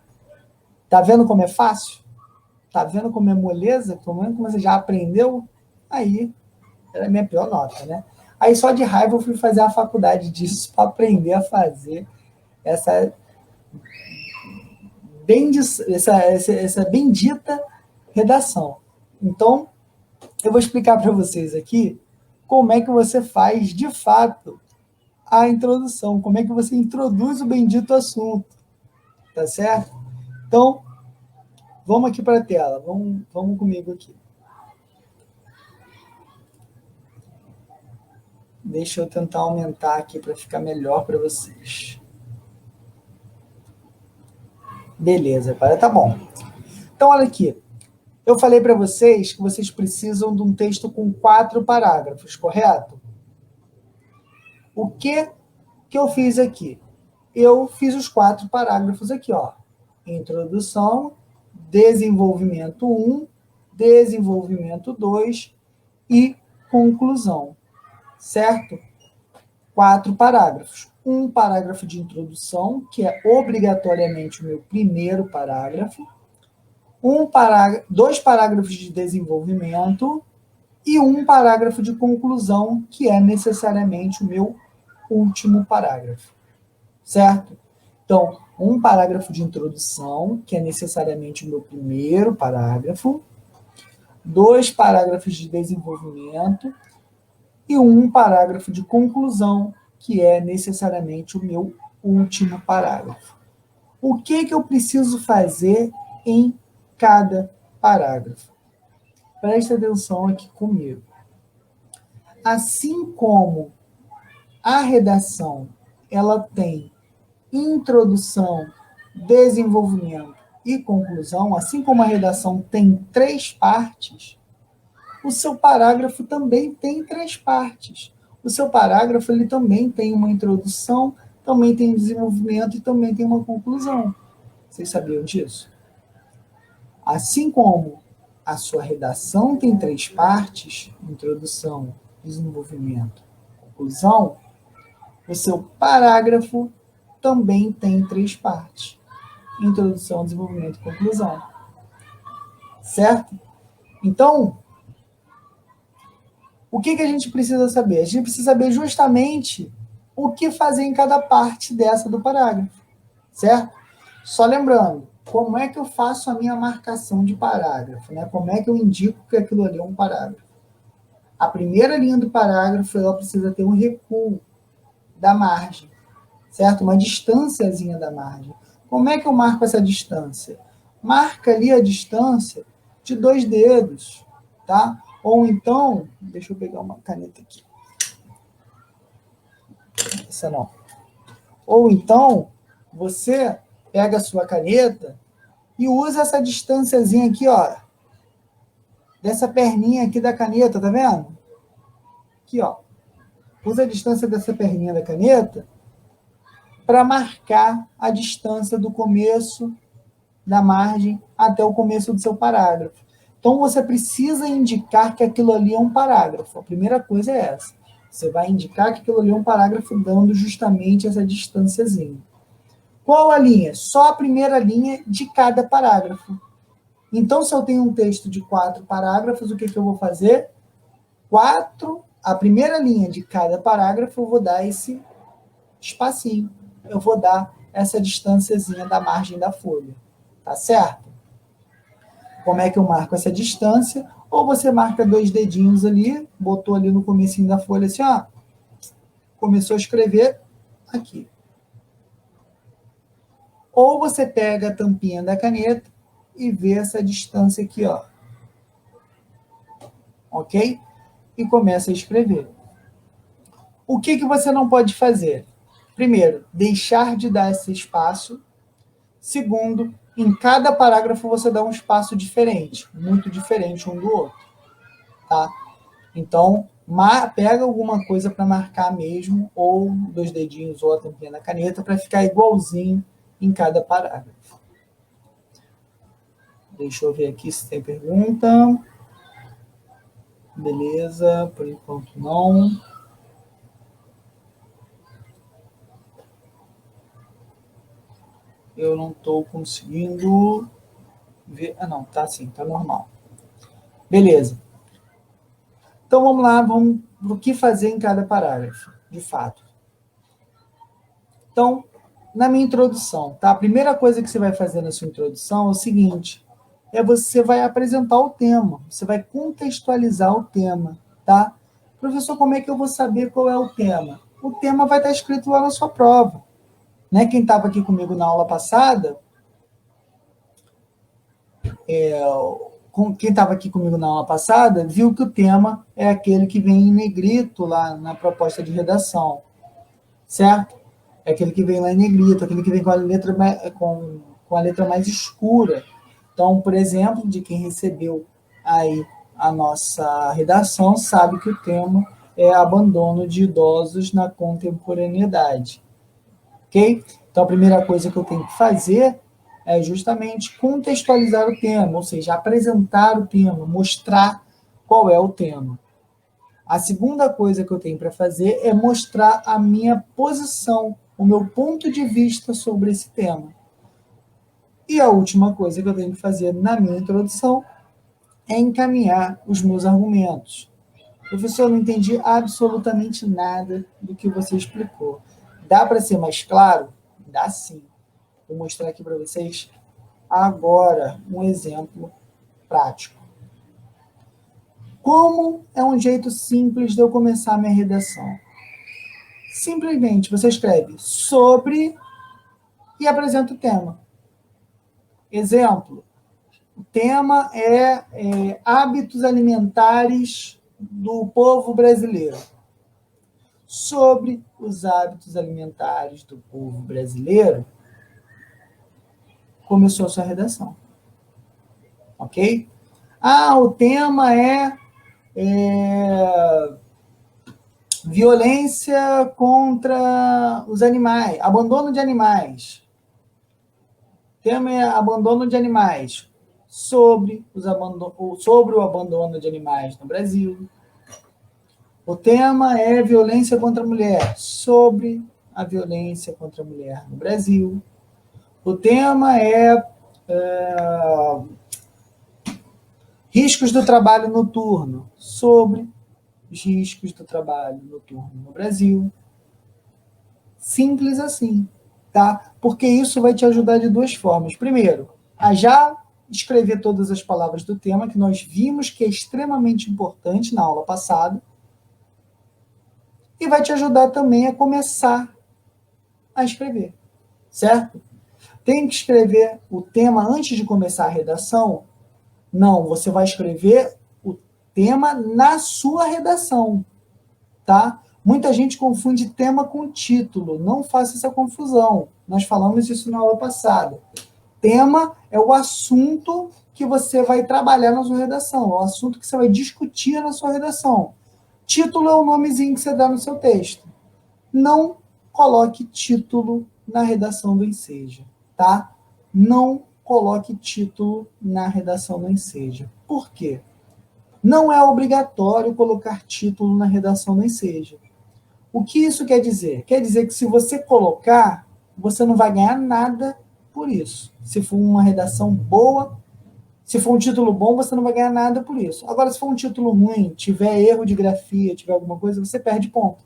Tá vendo como é fácil? Tá vendo como é moleza? Tá vendo como você já aprendeu? Aí, era a minha pior nota, né? Aí só de raiva eu fui fazer a faculdade disso para aprender a fazer essa bendita redação. Então, eu vou explicar para vocês aqui como é que você faz, de fato, a introdução, como é que você introduz o bendito assunto, tá certo? Então, vamos aqui para a tela, vamos comigo aqui. Deixa eu tentar aumentar aqui para ficar melhor para vocês. Beleza, agora tá bom. Então, olha aqui. Eu falei para vocês que vocês precisam de um texto com 4 parágrafos, correto? O que eu fiz aqui? Eu fiz os 4 parágrafos aqui, ó. Introdução, desenvolvimento 1, desenvolvimento 2 e conclusão, certo? 4 parágrafos. Um parágrafo de introdução, que é obrigatoriamente o meu primeiro parágrafo, 2 parágrafos de desenvolvimento e um parágrafo de conclusão, que é necessariamente o meu último parágrafo, certo? Então, um parágrafo de introdução, que é necessariamente o meu primeiro parágrafo, 2 parágrafos de desenvolvimento e um parágrafo de conclusão, que é necessariamente o meu último parágrafo. O que eu preciso fazer em cada parágrafo? Preste atenção aqui comigo. Assim como a redação ela tem introdução, desenvolvimento e conclusão, assim como a redação tem 3 partes, o seu parágrafo também tem 3 partes. O seu parágrafo ele também tem uma introdução, também tem um desenvolvimento e também tem uma conclusão. Vocês sabiam disso? Assim como a sua redação tem 3 partes, introdução, desenvolvimento, conclusão, o seu parágrafo também tem 3 partes, introdução, desenvolvimento e conclusão. Certo? Então, o que a gente precisa saber? A gente precisa saber justamente o que fazer em cada parte dessa do parágrafo, certo? Só lembrando, como é que eu faço a minha marcação de parágrafo, né? Como é que eu indico que aquilo ali é um parágrafo? A primeira linha do parágrafo, ela precisa ter um recuo da margem, certo? Uma distânciazinha da margem. Como é que eu marco essa distância? Marca ali a distância de 2 dedos, tá? Ou então, deixa eu pegar uma caneta aqui. Essa não. Ou então, você pega a sua caneta e usa essa distânciazinha aqui, ó. Dessa perninha aqui da caneta, tá vendo? Aqui, ó. Usa a distância dessa perninha da caneta para marcar a distância do começo da margem até o começo do seu parágrafo. Então, você precisa indicar que aquilo ali é um parágrafo. A primeira coisa é essa. Você vai indicar que aquilo ali é um parágrafo dando justamente essa distânciazinha. Qual a linha? Só a primeira linha de cada parágrafo. Então, se eu tenho um texto de 4 parágrafos, o que eu vou fazer? A primeira linha de cada parágrafo, eu vou dar esse espacinho. Eu vou dar essa distânciazinha da margem da folha. Tá certo? Como é que eu marco essa distância? Ou você marca 2 dedinhos ali, botou ali no comecinho da folha assim, ó, começou a escrever aqui. Ou você pega a tampinha da caneta e vê essa distância aqui, ó. Ok? E começa a escrever. O que você não pode fazer? Primeiro, deixar de dar esse espaço. Segundo, em cada parágrafo você dá um espaço diferente, muito diferente um do outro, tá? Então, pega alguma coisa para marcar mesmo, ou 2 dedinhos ou a tampinha da caneta, para ficar igualzinho em cada parágrafo. Deixa eu ver aqui se tem pergunta. Beleza, por enquanto não. Eu não estou conseguindo ver. Ah, não, tá sim, tá normal. Beleza. Então vamos lá, vamos para o que fazer em cada parágrafo, de fato. Então, na minha introdução, tá? A primeira coisa que você vai fazer na sua introdução é o seguinte: você vai apresentar o tema, você vai contextualizar o tema, tá? Professor, como é que eu vou saber qual é o tema? O tema vai estar escrito lá na sua prova. Né? Quem estava aqui comigo na aula passada, quem estava aqui comigo na aula passada, viu que o tema é aquele que vem em negrito lá na proposta de redação, certo? É aquele que vem lá em negrito, aquele que vem com a letra mais escura. Então, por exemplo, de quem recebeu aí a nossa redação, sabe que o tema é abandono de idosos na contemporaneidade. Ok? Então, a primeira coisa que eu tenho que fazer é justamente contextualizar o tema, ou seja, apresentar o tema, mostrar qual é o tema. A segunda coisa que eu tenho para fazer é mostrar a minha posição, o meu ponto de vista sobre esse tema. E a última coisa que eu tenho que fazer na minha introdução é encaminhar os meus argumentos. Professor, eu não entendi absolutamente nada do que você explicou. Dá para ser mais claro? Dá sim. Vou mostrar aqui para vocês agora um exemplo prático. Como é um jeito simples de eu começar a minha redação? Simplesmente você escreve sobre e apresenta o tema. Exemplo, o tema é hábitos alimentares do povo brasileiro. Sobre os hábitos alimentares do povo brasileiro, começou a sua redação. Ok? Ah, o tema é violência contra os animais, abandono de animais. O tema é abandono de animais. Sobre o abandono de animais no Brasil. O tema é violência contra a mulher. Sobre a violência contra a mulher no Brasil. O tema é riscos do trabalho noturno. Sobre os riscos do trabalho noturno no Brasil. Simples assim, tá? Porque isso vai te ajudar de duas formas. Primeiro, a já escrever todas as palavras do tema, que nós vimos que é extremamente importante na aula passada, e vai te ajudar também a começar a escrever, certo? Tem que escrever o tema antes de começar a redação? Não, você vai escrever o tema na sua redação, tá? Muita gente confunde tema com título. Não faça essa confusão. Nós falamos isso na aula passada. Tema é o assunto que você vai trabalhar na sua redação, é o assunto que você vai discutir na sua redação. Título é o nomezinho que você dá no seu texto. Não coloque título na redação do Enseja, tá? Não coloque título na redação do Enseja. Por quê? Não é obrigatório colocar título na redação do Enseja. O que isso quer dizer? Quer dizer que se você colocar, você não vai ganhar nada por isso. Se for uma redação boa, se for um título bom, você não vai ganhar nada por isso. Agora, se for um título ruim, tiver erro de grafia, tiver alguma coisa, você perde ponto.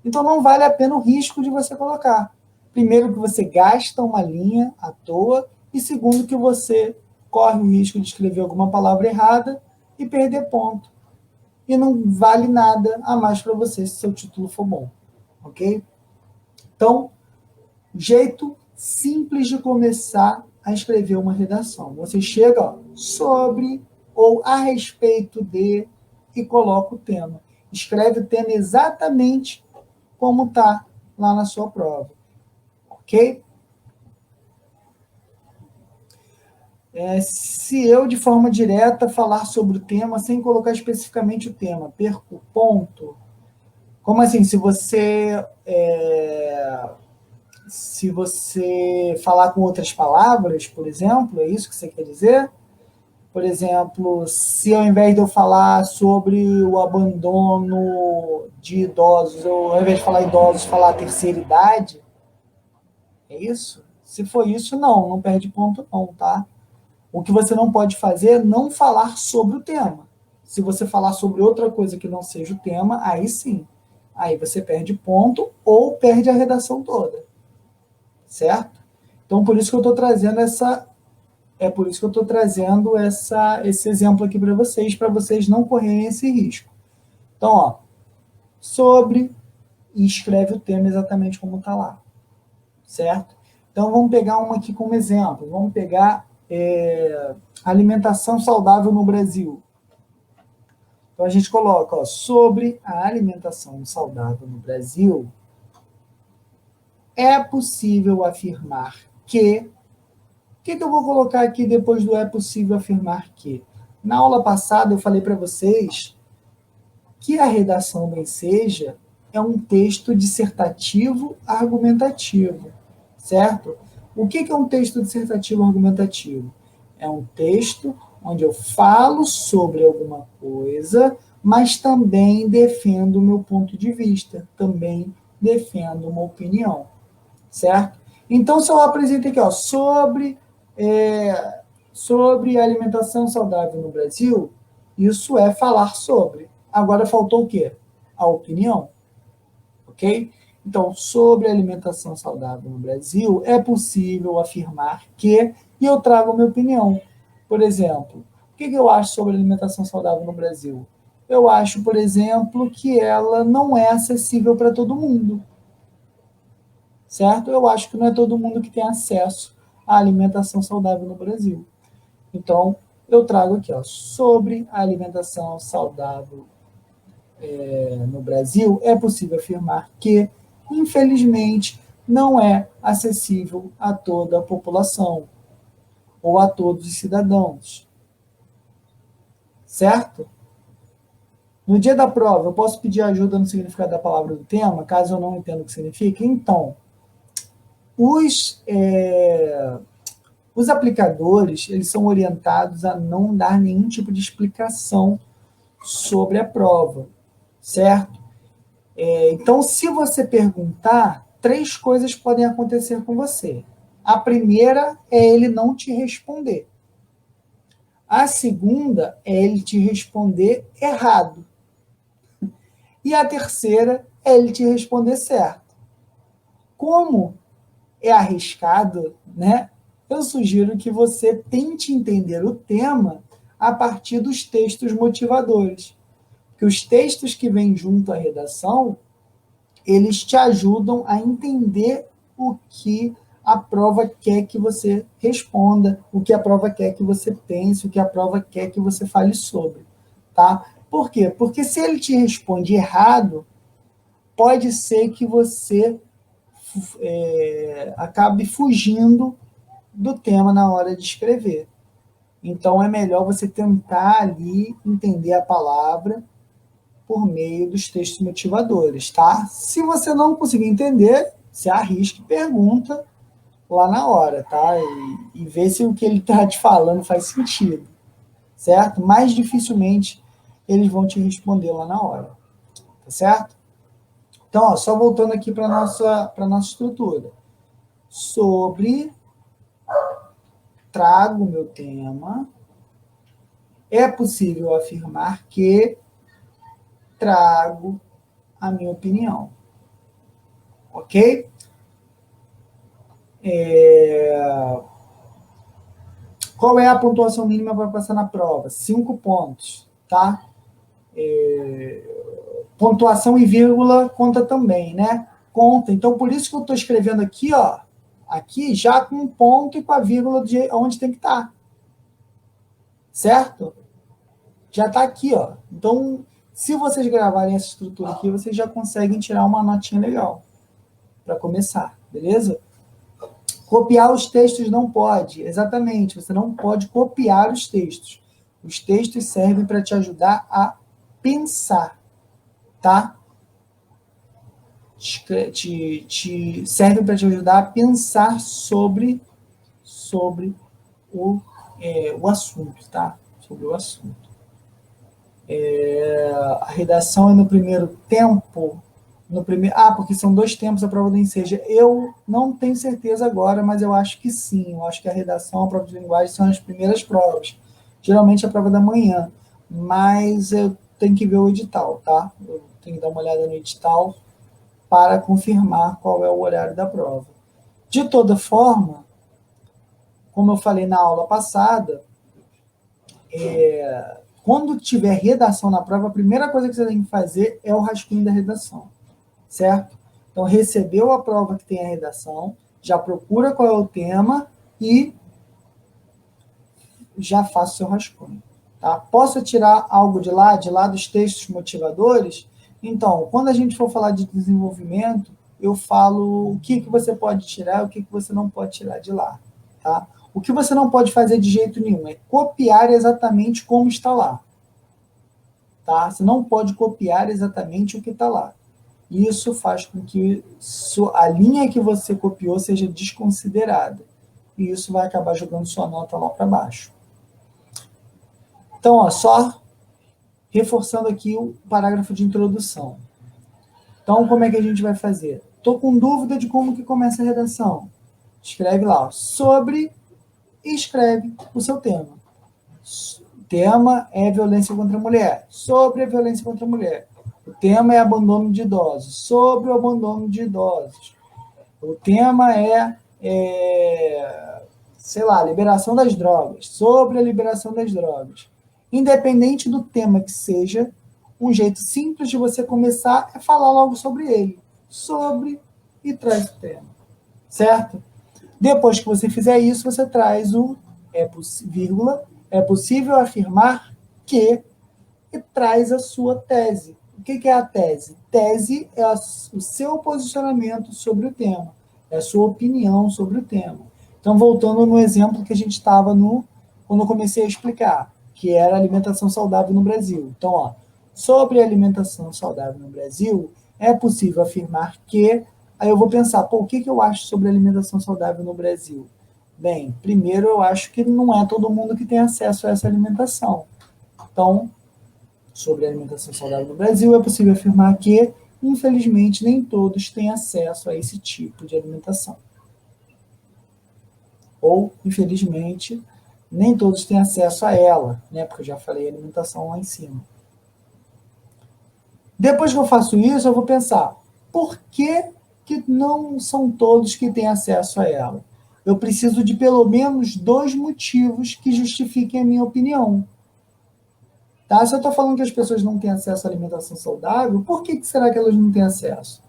Então, não vale a pena o risco de você colocar. Primeiro, que você gasta uma linha à toa, e segundo, que você corre o risco de escrever alguma palavra errada e perder ponto. E não vale nada a mais para você se seu título for bom. Ok? Então, jeito simples de começar a escrever uma redação. Você chega, ó, sobre ou a respeito de e coloca o tema. Escreve o tema exatamente como está lá na sua prova. Ok? Se eu, de forma direta, falar sobre o tema, sem colocar especificamente o tema, perco ponto. Como assim? Se você falar com outras palavras, por exemplo, é isso que você quer dizer? Por exemplo, se ao invés de eu falar sobre o abandono de idosos, eu, ao invés de falar idosos, falar terceira idade, é isso? Se for isso, não perde ponto não, tá? O que você não pode fazer é não falar sobre o tema. Se você falar sobre outra coisa que não seja o tema, aí sim. Aí você perde ponto ou perde a redação toda. Certo? Então, por isso que eu estou trazendo esse exemplo aqui para vocês não correrem esse risco. Então, ó, sobre e escreve o tema exatamente como está lá. Certo? Então, vamos pegar uma aqui como exemplo. Vamos pegar alimentação saudável no Brasil. Então, a gente coloca, ó, sobre a alimentação saudável no Brasil, é possível afirmar que... O que eu vou colocar aqui depois do é possível afirmar que? Na aula passada, eu falei para vocês que a redação do Enseja é um texto dissertativo argumentativo, certo? O que é um texto dissertativo argumentativo? É um texto onde eu falo sobre alguma coisa, mas também defendo o meu ponto de vista, também defendo uma opinião, certo? Então, se eu apresento aqui, ó, sobre alimentação saudável no Brasil, isso é falar sobre. Agora faltou o quê? A opinião, ok? Então, sobre alimentação saudável no Brasil, é possível afirmar que, e eu trago a minha opinião. Por exemplo, o que eu acho sobre alimentação saudável no Brasil? Eu acho, por exemplo, que ela não é acessível para todo mundo, certo? Eu acho que não é todo mundo que tem acesso à alimentação saudável no Brasil. Então, eu trago aqui, ó, sobre a alimentação saudável no Brasil, é possível afirmar que, infelizmente, não é acessível a toda a população ou a todos os cidadãos. Certo? No dia da prova, eu posso pedir ajuda no significado da palavra do tema, caso eu não entenda o que significa? Então, os aplicadores, eles são orientados a não dar nenhum tipo de explicação sobre a prova, certo? Então, se você perguntar, 3 coisas podem acontecer com você. A primeira é ele não te responder. A segunda é ele te responder errado. E a terceira é ele te responder certo. Como é arriscado, né? Eu sugiro que você tente entender o tema a partir dos textos motivadores. Porque os textos que vêm junto à redação, eles te ajudam a entender o que a prova quer que você responda, o que a prova quer que você pense, o que a prova quer que você fale sobre. Tá? Por quê? Porque se ele te responde errado, pode ser que você acabe fugindo do tema na hora de escrever. Então, é melhor você tentar ali entender a palavra por meio dos textos motivadores, tá? Se você não conseguir entender, você arrisca e pergunta lá na hora, tá? E vê se o que ele está te falando faz sentido, certo? Mais dificilmente eles vão te responder lá na hora, tá certo? Então, ó, só voltando aqui para a nossa estrutura. Sobre, trago meu tema, é possível afirmar que, trago a minha opinião. Ok? Qual é a pontuação mínima para passar na prova? 5 pontos, tá? Pontuação e vírgula conta também, né? Conta. Então, por isso que eu estou escrevendo aqui, ó, aqui já com um ponto e com a vírgula de onde tem que estar. Certo? Já está aqui, ó. Então, se vocês gravarem essa estrutura aqui, vocês já conseguem tirar uma notinha legal para começar, beleza? Copiar os textos não pode. Exatamente, você não pode copiar os textos. Os textos servem para te ajudar a pensar, tá? Servem para te ajudar a pensar sobre o assunto, tá? Sobre o assunto. A redação é no primeiro tempo. Porque são 2 tempos a prova do Enseja. Eu não tenho certeza agora, mas eu acho que sim. Eu acho que a redação, a prova de linguagem são as primeiras provas. Geralmente a prova da manhã. Mas eu tenho que ver o edital, tá? Eu tenho que dar uma olhada no edital para confirmar qual é o horário da prova. De toda forma, como eu falei na aula passada, quando tiver redação na prova, a primeira coisa que você tem que fazer é o rascunho da redação, certo? Então, recebeu a prova que tem a redação, já procura qual é o tema e já faça o seu rascunho. Tá? Posso tirar algo de lá dos textos motivadores? Então, quando a gente for falar de desenvolvimento, eu falo o que você pode tirar e o que você não pode tirar de lá. Tá? O que você não pode fazer de jeito nenhum é copiar exatamente como está lá. Tá? Você não pode copiar exatamente o que está lá. Isso faz com que a linha que você copiou seja desconsiderada. E isso vai acabar jogando sua nota lá para baixo. Então, ó, só reforçando aqui o parágrafo de introdução. Então, como é que a gente vai fazer? Estou com dúvida de como que começa a redação. Escreve lá, ó, sobre, e escreve o seu tema. O tema é violência contra a mulher. Sobre a violência contra a mulher. O tema é abandono de idosos. Sobre o abandono de idosos. O tema sei lá, liberação das drogas. Sobre a liberação das drogas. Independente do tema que seja, um jeito simples de você começar é falar logo sobre ele. Sobre e traz o tema. Certo? Depois que você fizer isso, você traz o vírgula, é possível afirmar que e traz a sua tese. O que é a tese? Tese é o seu posicionamento sobre o tema, é a sua opinião sobre o tema. Então, voltando no exemplo que a gente estava quando eu comecei a explicar, que era alimentação saudável no Brasil. Então, ó, sobre a alimentação saudável no Brasil, é possível afirmar que... Aí eu vou pensar, o que eu acho sobre alimentação saudável no Brasil? Bem, primeiro eu acho que não é todo mundo que tem acesso a essa alimentação. Então, sobre a alimentação saudável no Brasil, é possível afirmar que, infelizmente, nem todos têm acesso a esse tipo de alimentação. Ou, infelizmente, nem todos têm acesso a ela, né? Porque eu já falei alimentação lá em cima. Depois que eu faço isso, eu vou pensar, por que não são todos que têm acesso a ela? Eu preciso de pelo menos 2 motivos que justifiquem a minha opinião. Tá? Se eu estou falando que as pessoas não têm acesso à alimentação saudável, por que será que elas não têm acesso?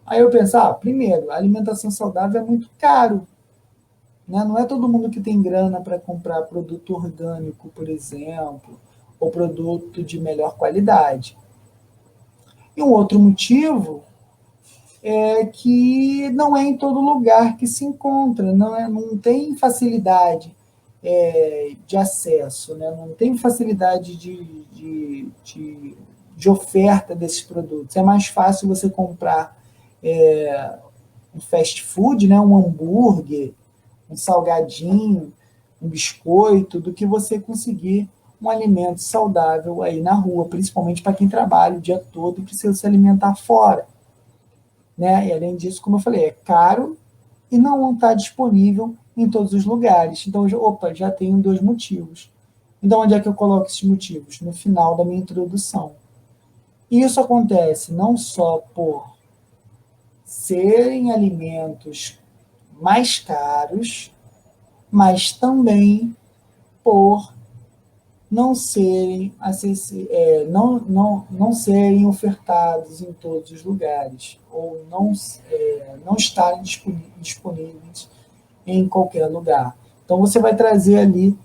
Aí eu penso, primeiro, a alimentação saudável é muito caro. Né? Não é todo mundo que tem grana para comprar produto orgânico, por exemplo, ou produto de melhor qualidade. E um outro motivo é que não é em todo lugar que se encontra, não tem facilidade de acesso, né? Não tem facilidade de oferta desses produtos. É mais fácil você comprar um fast food, né? Um hambúrguer, um salgadinho, um biscoito, do que você conseguir um alimento saudável aí na rua, principalmente para quem trabalha o dia todo e precisa se alimentar fora. Né? E além disso, como eu falei, é caro e não está disponível em todos os lugares. Então, já tenho 2 motivos. Então, onde é que eu coloco esses motivos? No final da minha introdução. E isso acontece não só por serem alimentos mais caros, mas também por não serem, não serem ofertados em todos os lugares, ou não estarem disponíveis em qualquer lugar. Então, você vai trazer ali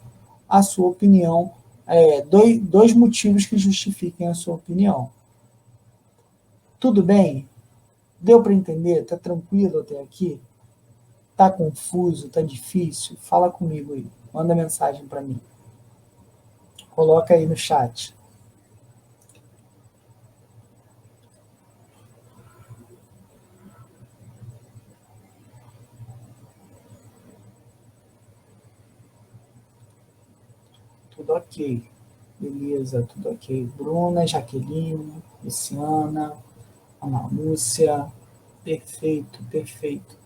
a sua opinião, dois motivos que justifiquem a sua opinião. Tudo bem? Deu para entender? Está tranquilo até aqui? Está confuso? Está difícil? Fala comigo aí. Manda mensagem para mim. Coloca aí no chat. Tudo ok. Beleza, tudo ok. Bruna, Jaqueline, Luciana, Ana Lúcia. Perfeito, perfeito.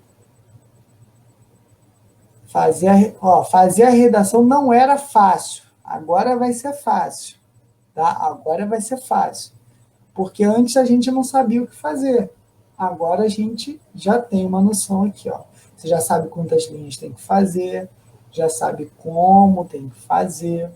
Fazer a redação não era fácil. Agora vai ser fácil. Tá? Agora vai ser fácil. Porque antes a gente não sabia o que fazer. Agora a gente já tem uma noção aqui. Ó. Você já sabe quantas linhas tem que fazer, já sabe como tem que fazer,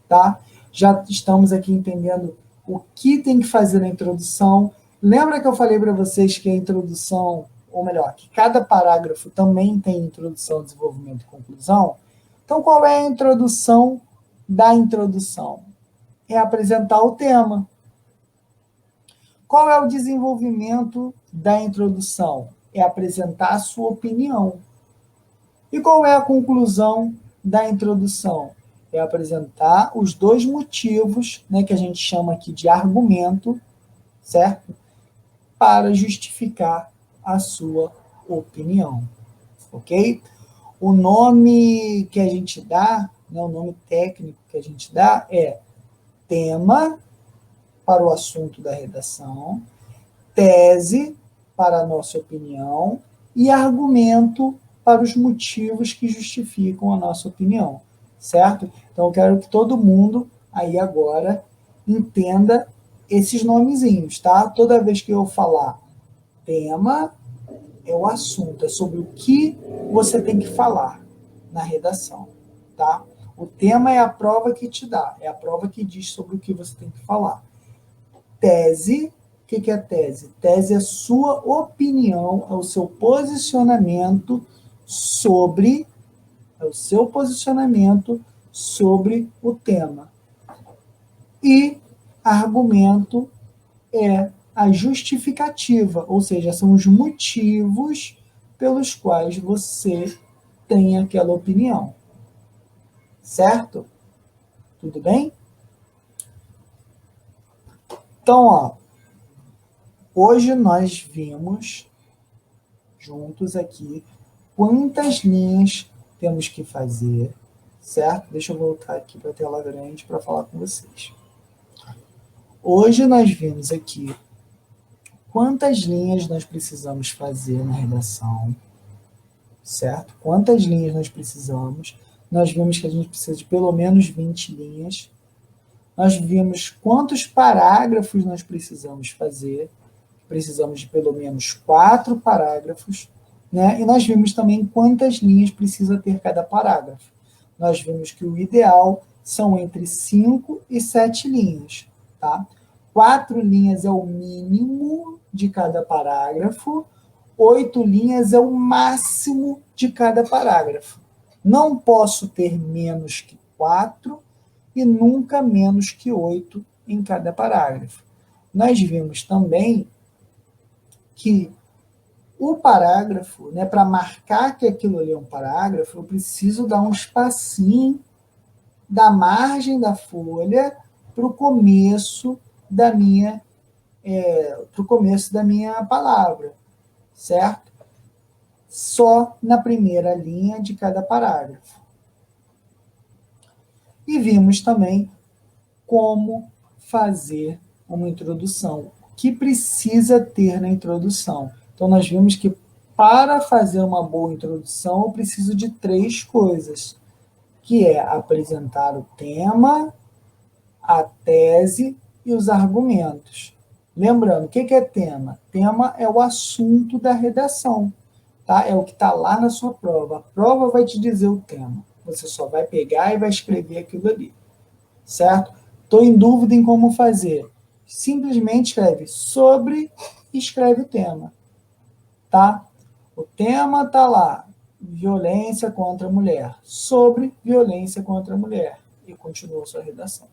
tá? Já estamos aqui entendendo o que tem que fazer na introdução. Lembra que eu falei para vocês que a introdução, ou melhor, que cada parágrafo também tem introdução, desenvolvimento e conclusão? Então, qual é a introdução da introdução? É apresentar o tema. Qual é o desenvolvimento da introdução? É apresentar a sua opinião. E qual é a conclusão da introdução? É apresentar os dois motivos, né, que a gente chama aqui de argumento, certo? Para justificar a sua opinião, ok? O nome que a gente dá, né, o nome técnico que a gente dá é tema para o assunto da redação, tese para a nossa opinião e argumento para os motivos que justificam a nossa opinião, certo? Então, eu quero que todo mundo aí agora entenda esses nomezinhos, tá? Toda vez que eu falar tema, é o assunto, é sobre o que você tem que falar na redação, tá? O tema é a prova que te dá, é a prova que diz sobre o que você tem que falar. Tese, o que é tese? Tese é sua opinião, é o seu posicionamento sobre, o tema. E argumento é a justificativa, ou seja, são os motivos pelos quais você tem aquela opinião. Certo? Tudo bem? Então, ó, hoje nós vimos juntos aqui quantas linhas temos que fazer, certo? Deixa eu voltar aqui para a tela grande para falar com vocês. Hoje nós vimos aqui quantas linhas nós precisamos fazer na redação, certo? Quantas linhas nós precisamos. Nós vimos que a gente precisa de pelo menos 20 linhas. Nós vimos quantos parágrafos nós precisamos fazer. Precisamos de pelo menos 4 parágrafos. Né? E nós vimos também quantas linhas precisa ter cada parágrafo. Nós vimos que o ideal são entre 5 e 7 linhas. Tá? 4 linhas é o mínimo de cada parágrafo, 8 linhas é o máximo de cada parágrafo. Não posso ter menos que 4 e nunca menos que 8 em cada parágrafo. Nós vimos também que o parágrafo, né, para marcar que aquilo ali é um parágrafo, eu preciso dar um espacinho da margem da folha para o começo da minha palavra, certo? Só na primeira linha de cada parágrafo. E vimos também como fazer uma introdução, o que precisa ter na introdução. Então, nós vimos que para fazer uma boa introdução, eu preciso de 3 coisas, que é apresentar o tema, a tese e os argumentos. Lembrando, o que é tema? Tema é o assunto da redação, tá? É o que está lá na sua prova. A prova vai te dizer o tema. Você só vai pegar e vai escrever aquilo ali. certo? Estou em dúvida em como fazer. Simplesmente escreve sobre e escreve o tema, tá? O tema está lá, violência contra a mulher, sobre violência contra a mulher, e continua a sua redação,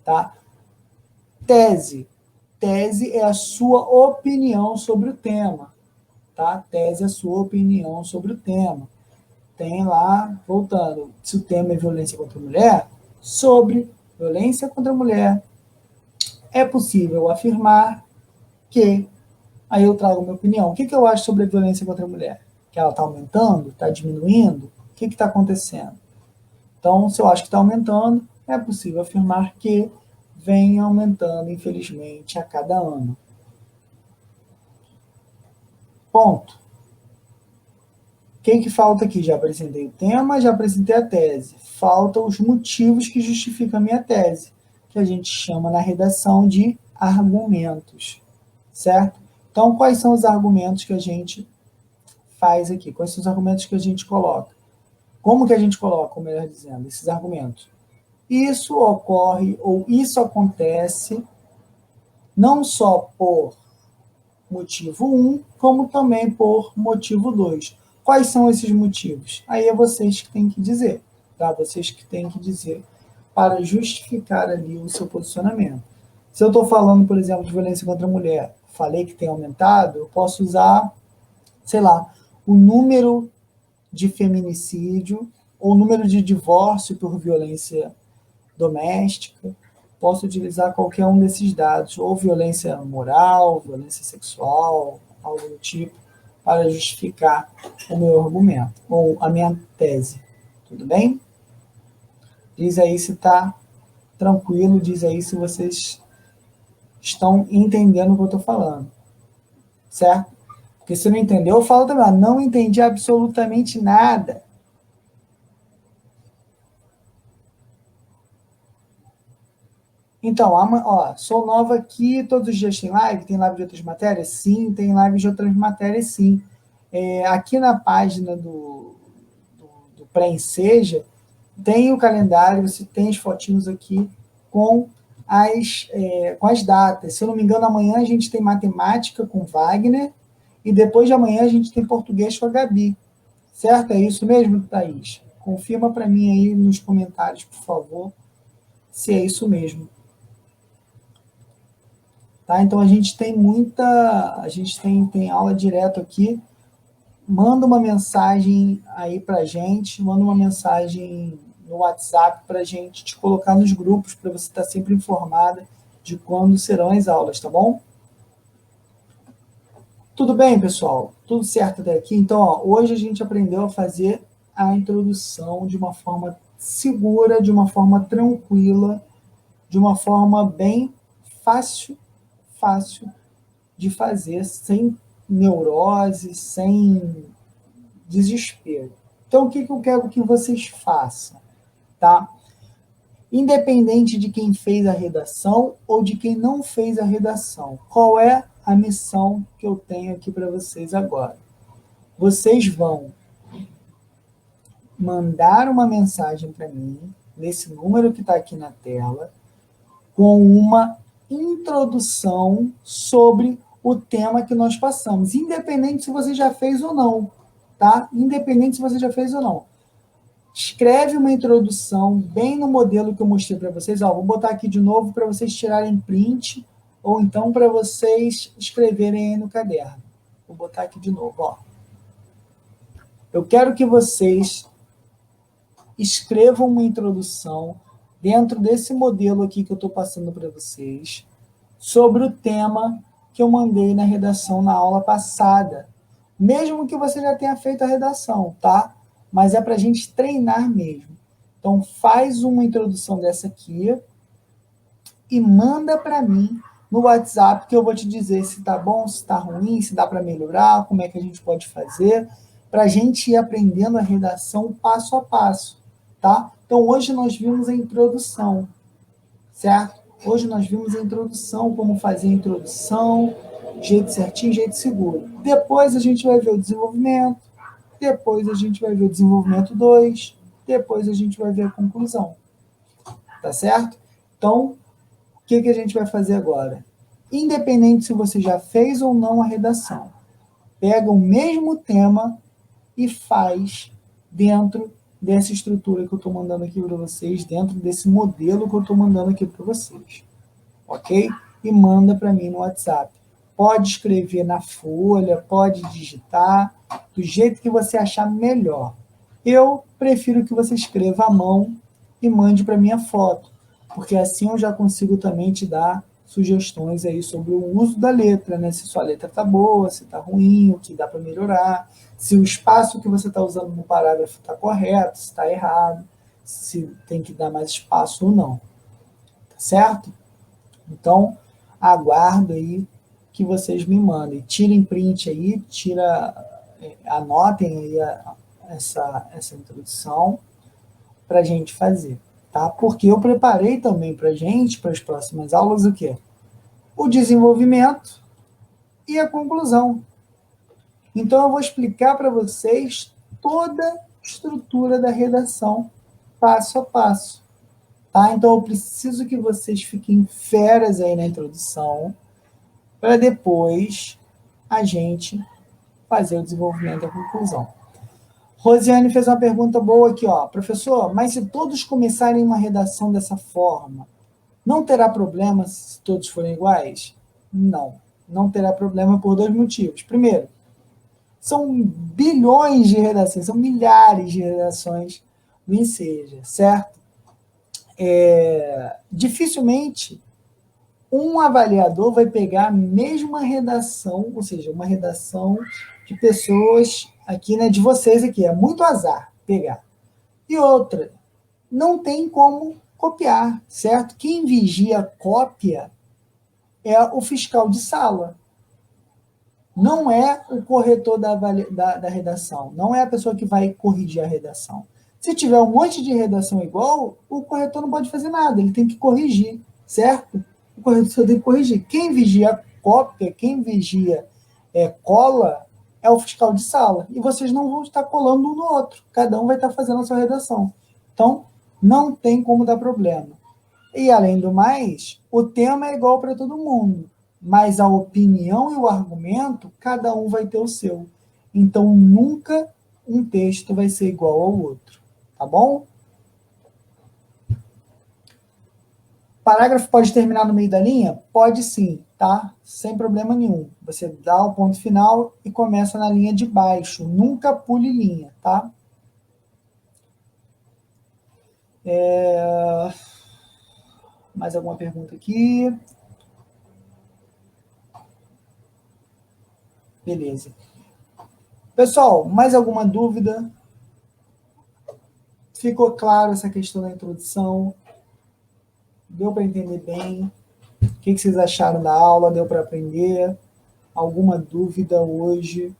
tá? Tese. Tese é a sua opinião sobre o tema, tá? Tese é a sua opinião sobre o tema. Tem lá, voltando, se o tema é violência contra a mulher, sobre violência contra a mulher, é possível afirmar que, aí eu trago a minha opinião, o que eu acho sobre a violência contra a mulher? Que ela está aumentando? Está diminuindo? O que está acontecendo? Então, se eu acho que está aumentando, é possível afirmar que vem aumentando, infelizmente, a cada ano. Ponto. O que falta aqui? Já apresentei o tema, já apresentei a tese. Faltam os motivos que justificam a minha tese, que a gente chama na redação de argumentos, certo? Então, quais são os argumentos que a gente faz aqui? Quais são os argumentos que a gente coloca? Como que a gente coloca, ou melhor dizendo, esses argumentos? Isso ocorre, ou isso acontece, não só por motivo 1, como também por motivo 2. Quais são esses motivos? Aí é vocês que têm que dizer, tá? Vocês que têm que dizer para justificar ali o seu posicionamento. Se eu estou falando, por exemplo, de violência contra a mulher, falei que tem aumentado, eu posso usar, sei lá, o número de feminicídio ou o número de divórcio por violência doméstica, posso utilizar qualquer um desses dados, ou violência moral, violência sexual, algo do tipo, para justificar o meu argumento, ou a minha tese. Tudo bem? Diz aí se está tranquilo, diz aí se vocês estão entendendo o que eu estou falando. Certo? Porque se não entendeu, eu falo também, não entendi absolutamente nada. Então, sou nova aqui, todos os dias tem live de outras matérias? Sim, tem live de outras matérias, sim. Aqui na página do Pré-Enseja, tem o calendário, você tem as fotinhos aqui com as datas. Se eu não me engano, amanhã a gente tem matemática com Wagner, e depois de amanhã a gente tem português com a Gabi. Certo? É isso mesmo, Thaís? Confirma para mim aí nos comentários, por favor, se é isso mesmo. Tá? Então a gente tem tem aula direto aqui. Manda uma mensagem aí pra gente, manda uma mensagem no WhatsApp para a gente te colocar nos grupos, para você estar sempre informada de quando serão as aulas, tá bom? Tudo bem, pessoal? Tudo certo até aqui? Então, hoje a gente aprendeu a fazer a introdução de uma forma segura, de uma forma tranquila, de uma forma bem fácil de fazer, sem neurose, sem desespero. Então, o que eu quero que vocês façam, tá? Independente de quem fez a redação ou de quem não fez a redação, qual é a missão que eu tenho aqui para vocês agora? Vocês vão mandar uma mensagem para mim, nesse número que está aqui na tela, com uma introdução sobre o tema que nós passamos, independente se você já fez ou não, tá? Independente se você já fez ou não. Escreve uma introdução bem no modelo que eu mostrei para vocês. Vou botar aqui de novo para vocês tirarem print, ou então para vocês escreverem aí no caderno. Vou botar aqui de novo. Eu quero que vocês escrevam uma introdução dentro desse modelo aqui que eu estou passando para vocês, sobre o tema que eu mandei na redação na aula passada. Mesmo que você já tenha feito a redação, tá? Mas é para a gente treinar mesmo. Então, faz uma introdução dessa aqui e manda para mim no WhatsApp, que eu vou te dizer se tá bom, se tá ruim, se dá para melhorar, como é que a gente pode fazer, para a gente ir aprendendo a redação passo a passo, tá? Então, hoje nós vimos a introdução, certo? Hoje nós vimos a introdução, como fazer a introdução, jeito certinho, jeito seguro. Depois a gente vai ver o desenvolvimento, depois a gente vai ver o desenvolvimento 2, depois a gente vai ver a conclusão. tá certo? Então, o que a gente vai fazer agora? Independente se você já fez ou não a redação, pega o mesmo tema e faz dentro dessa estrutura que eu estou mandando aqui para vocês, dentro desse modelo que eu estou mandando aqui para vocês, ok? E manda para mim no WhatsApp. Pode escrever na folha, pode digitar, do jeito que você achar melhor. Eu prefiro que você escreva à mão e mande para minha foto, porque assim eu já consigo também te dar sugestões aí sobre o uso da letra, né? Se sua letra está boa, se está ruim, o que dá para melhorar, se o espaço que você está usando no parágrafo está correto, se está errado, se tem que dar mais espaço ou não. Tá certo? Então, aguardo aí que vocês me mandem. Tirem print aí, anotem aí essa introdução para a gente fazer, tá? Porque eu preparei também para a gente, para as próximas aulas, o quê? O desenvolvimento e a conclusão. Então, eu vou explicar para vocês toda a estrutura da redação, passo a passo. Tá? Então, eu preciso que vocês fiquem feras aí na introdução, para depois a gente fazer o desenvolvimento e a conclusão. Rosiane fez uma pergunta boa aqui, ó. Professor, mas se todos começarem uma redação dessa forma, não terá problema se todos forem iguais? Não, não terá problema por dois motivos. Primeiro, são bilhões de redações, são milhares de redações do Enseja, certo? Dificilmente um avaliador vai pegar a mesma redação, ou seja, uma redação de pessoas aqui, né, de vocês aqui, é muito azar pegar. E outra, não tem como copiar, certo? Quem vigia a cópia é o fiscal de sala. Não é o corretor da redação, não é a pessoa que vai corrigir a redação. Se tiver um monte de redação igual, o corretor não pode fazer nada, ele tem que corrigir, certo? O corretor tem que corrigir. Quem vigia cópia, quem vigia cola, é o fiscal de sala. E vocês não vão estar colando um no outro, cada um vai estar fazendo a sua redação. Então, não tem como dar problema. E, além do mais, o tema é igual para todo mundo, mas a opinião e o argumento, cada um vai ter o seu. Então, nunca um texto vai ser igual ao outro, tá bom? Parágrafo pode terminar no meio da linha? Pode sim, tá? Sem problema nenhum. Você dá o ponto final e começa na linha de baixo. Nunca pule linha, tá? Mais alguma pergunta aqui? Beleza. Pessoal, mais alguma dúvida? Ficou claro essa questão da introdução? Deu para entender bem? O que vocês acharam da aula? Deu para aprender? Alguma dúvida hoje?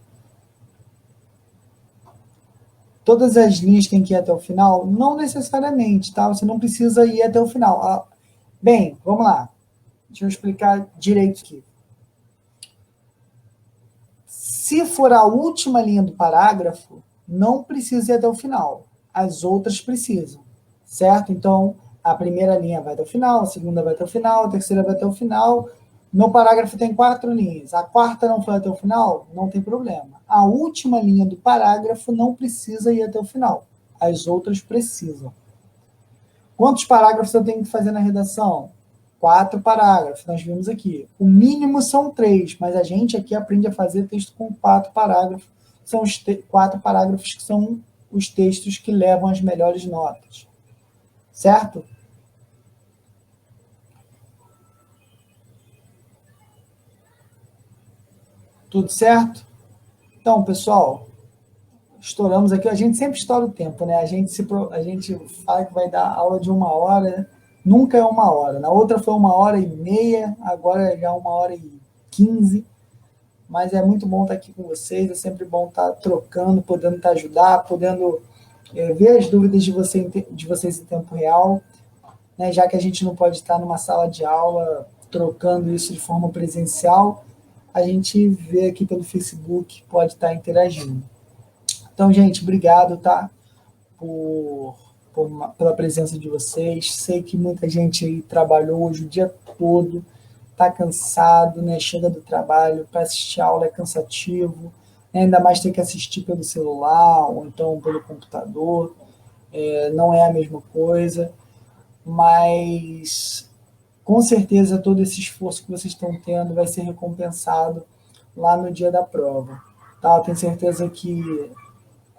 Todas as linhas têm que ir até o final? Não necessariamente, tá? Você não precisa ir até o final. Bem, vamos lá. Deixa eu explicar direito aqui. Se for a última linha do parágrafo, não precisa ir até o final. As outras precisam, certo? Então, a primeira linha vai até o final, a segunda vai até o final, a terceira vai até o final. Meu parágrafo tem 4 linhas. A quarta não foi até o final? Não tem problema. A última linha do parágrafo não precisa ir até o final. As outras precisam. Quantos parágrafos eu tenho que fazer na redação? 4 parágrafos, nós vimos aqui. O mínimo são 3, mas a gente aqui aprende a fazer texto com 4 parágrafos. São os 4 parágrafos que são os textos que levam as melhores notas. Certo? Tudo certo? Então, pessoal, estouramos aqui. A gente sempre estoura o tempo, né? A gente fala que vai dar aula de 1 hora, nunca é 1 hora. Na outra foi 1h30, agora já 1h15. Mas é muito bom estar aqui com vocês, é sempre bom estar trocando, podendo estar ajudar, podendo ver as dúvidas de vocês em tempo real, né? Já que a gente não pode estar numa sala de aula trocando isso de forma presencial, a gente vê aqui pelo Facebook, pode estar interagindo. Então, gente, obrigado, tá? Por pela presença de vocês. Sei que muita gente aí trabalhou hoje o dia todo, está cansado, né? Chega do trabalho, para assistir a aula é cansativo, né? Ainda mais ter que assistir pelo celular ou então pelo computador, não é a mesma coisa, mas com certeza todo esse esforço que vocês estão tendo vai ser recompensado lá no dia da prova. Tá? Eu tenho certeza que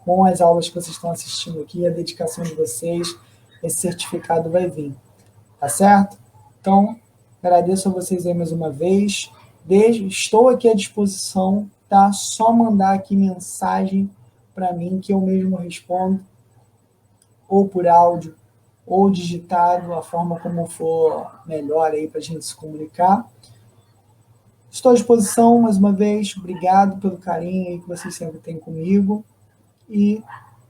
com as aulas que vocês estão assistindo aqui, a dedicação de vocês, esse certificado vai vir. Tá certo? Então, agradeço a vocês aí mais uma vez. Estou aqui à disposição, tá? Só mandar aqui mensagem para mim que eu mesmo respondo, ou por áudio, ou digitado, a forma como for melhor aí para a gente se comunicar. Estou à disposição mais uma vez. Obrigado pelo carinho aí que vocês sempre têm comigo. E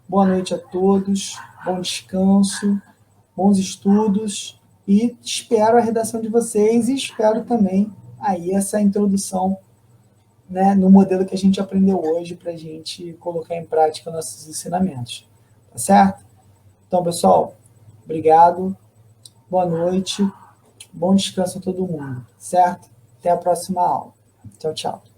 boa noite a todos. Bom descanso, bons estudos. E espero a redação de vocês e espero também aí essa introdução, né, no modelo que a gente aprendeu hoje para a gente colocar em prática nossos ensinamentos. Tá certo? Então, pessoal, obrigado. Boa noite. Bom descanso a todo mundo, certo? Até a próxima aula. Tchau, tchau.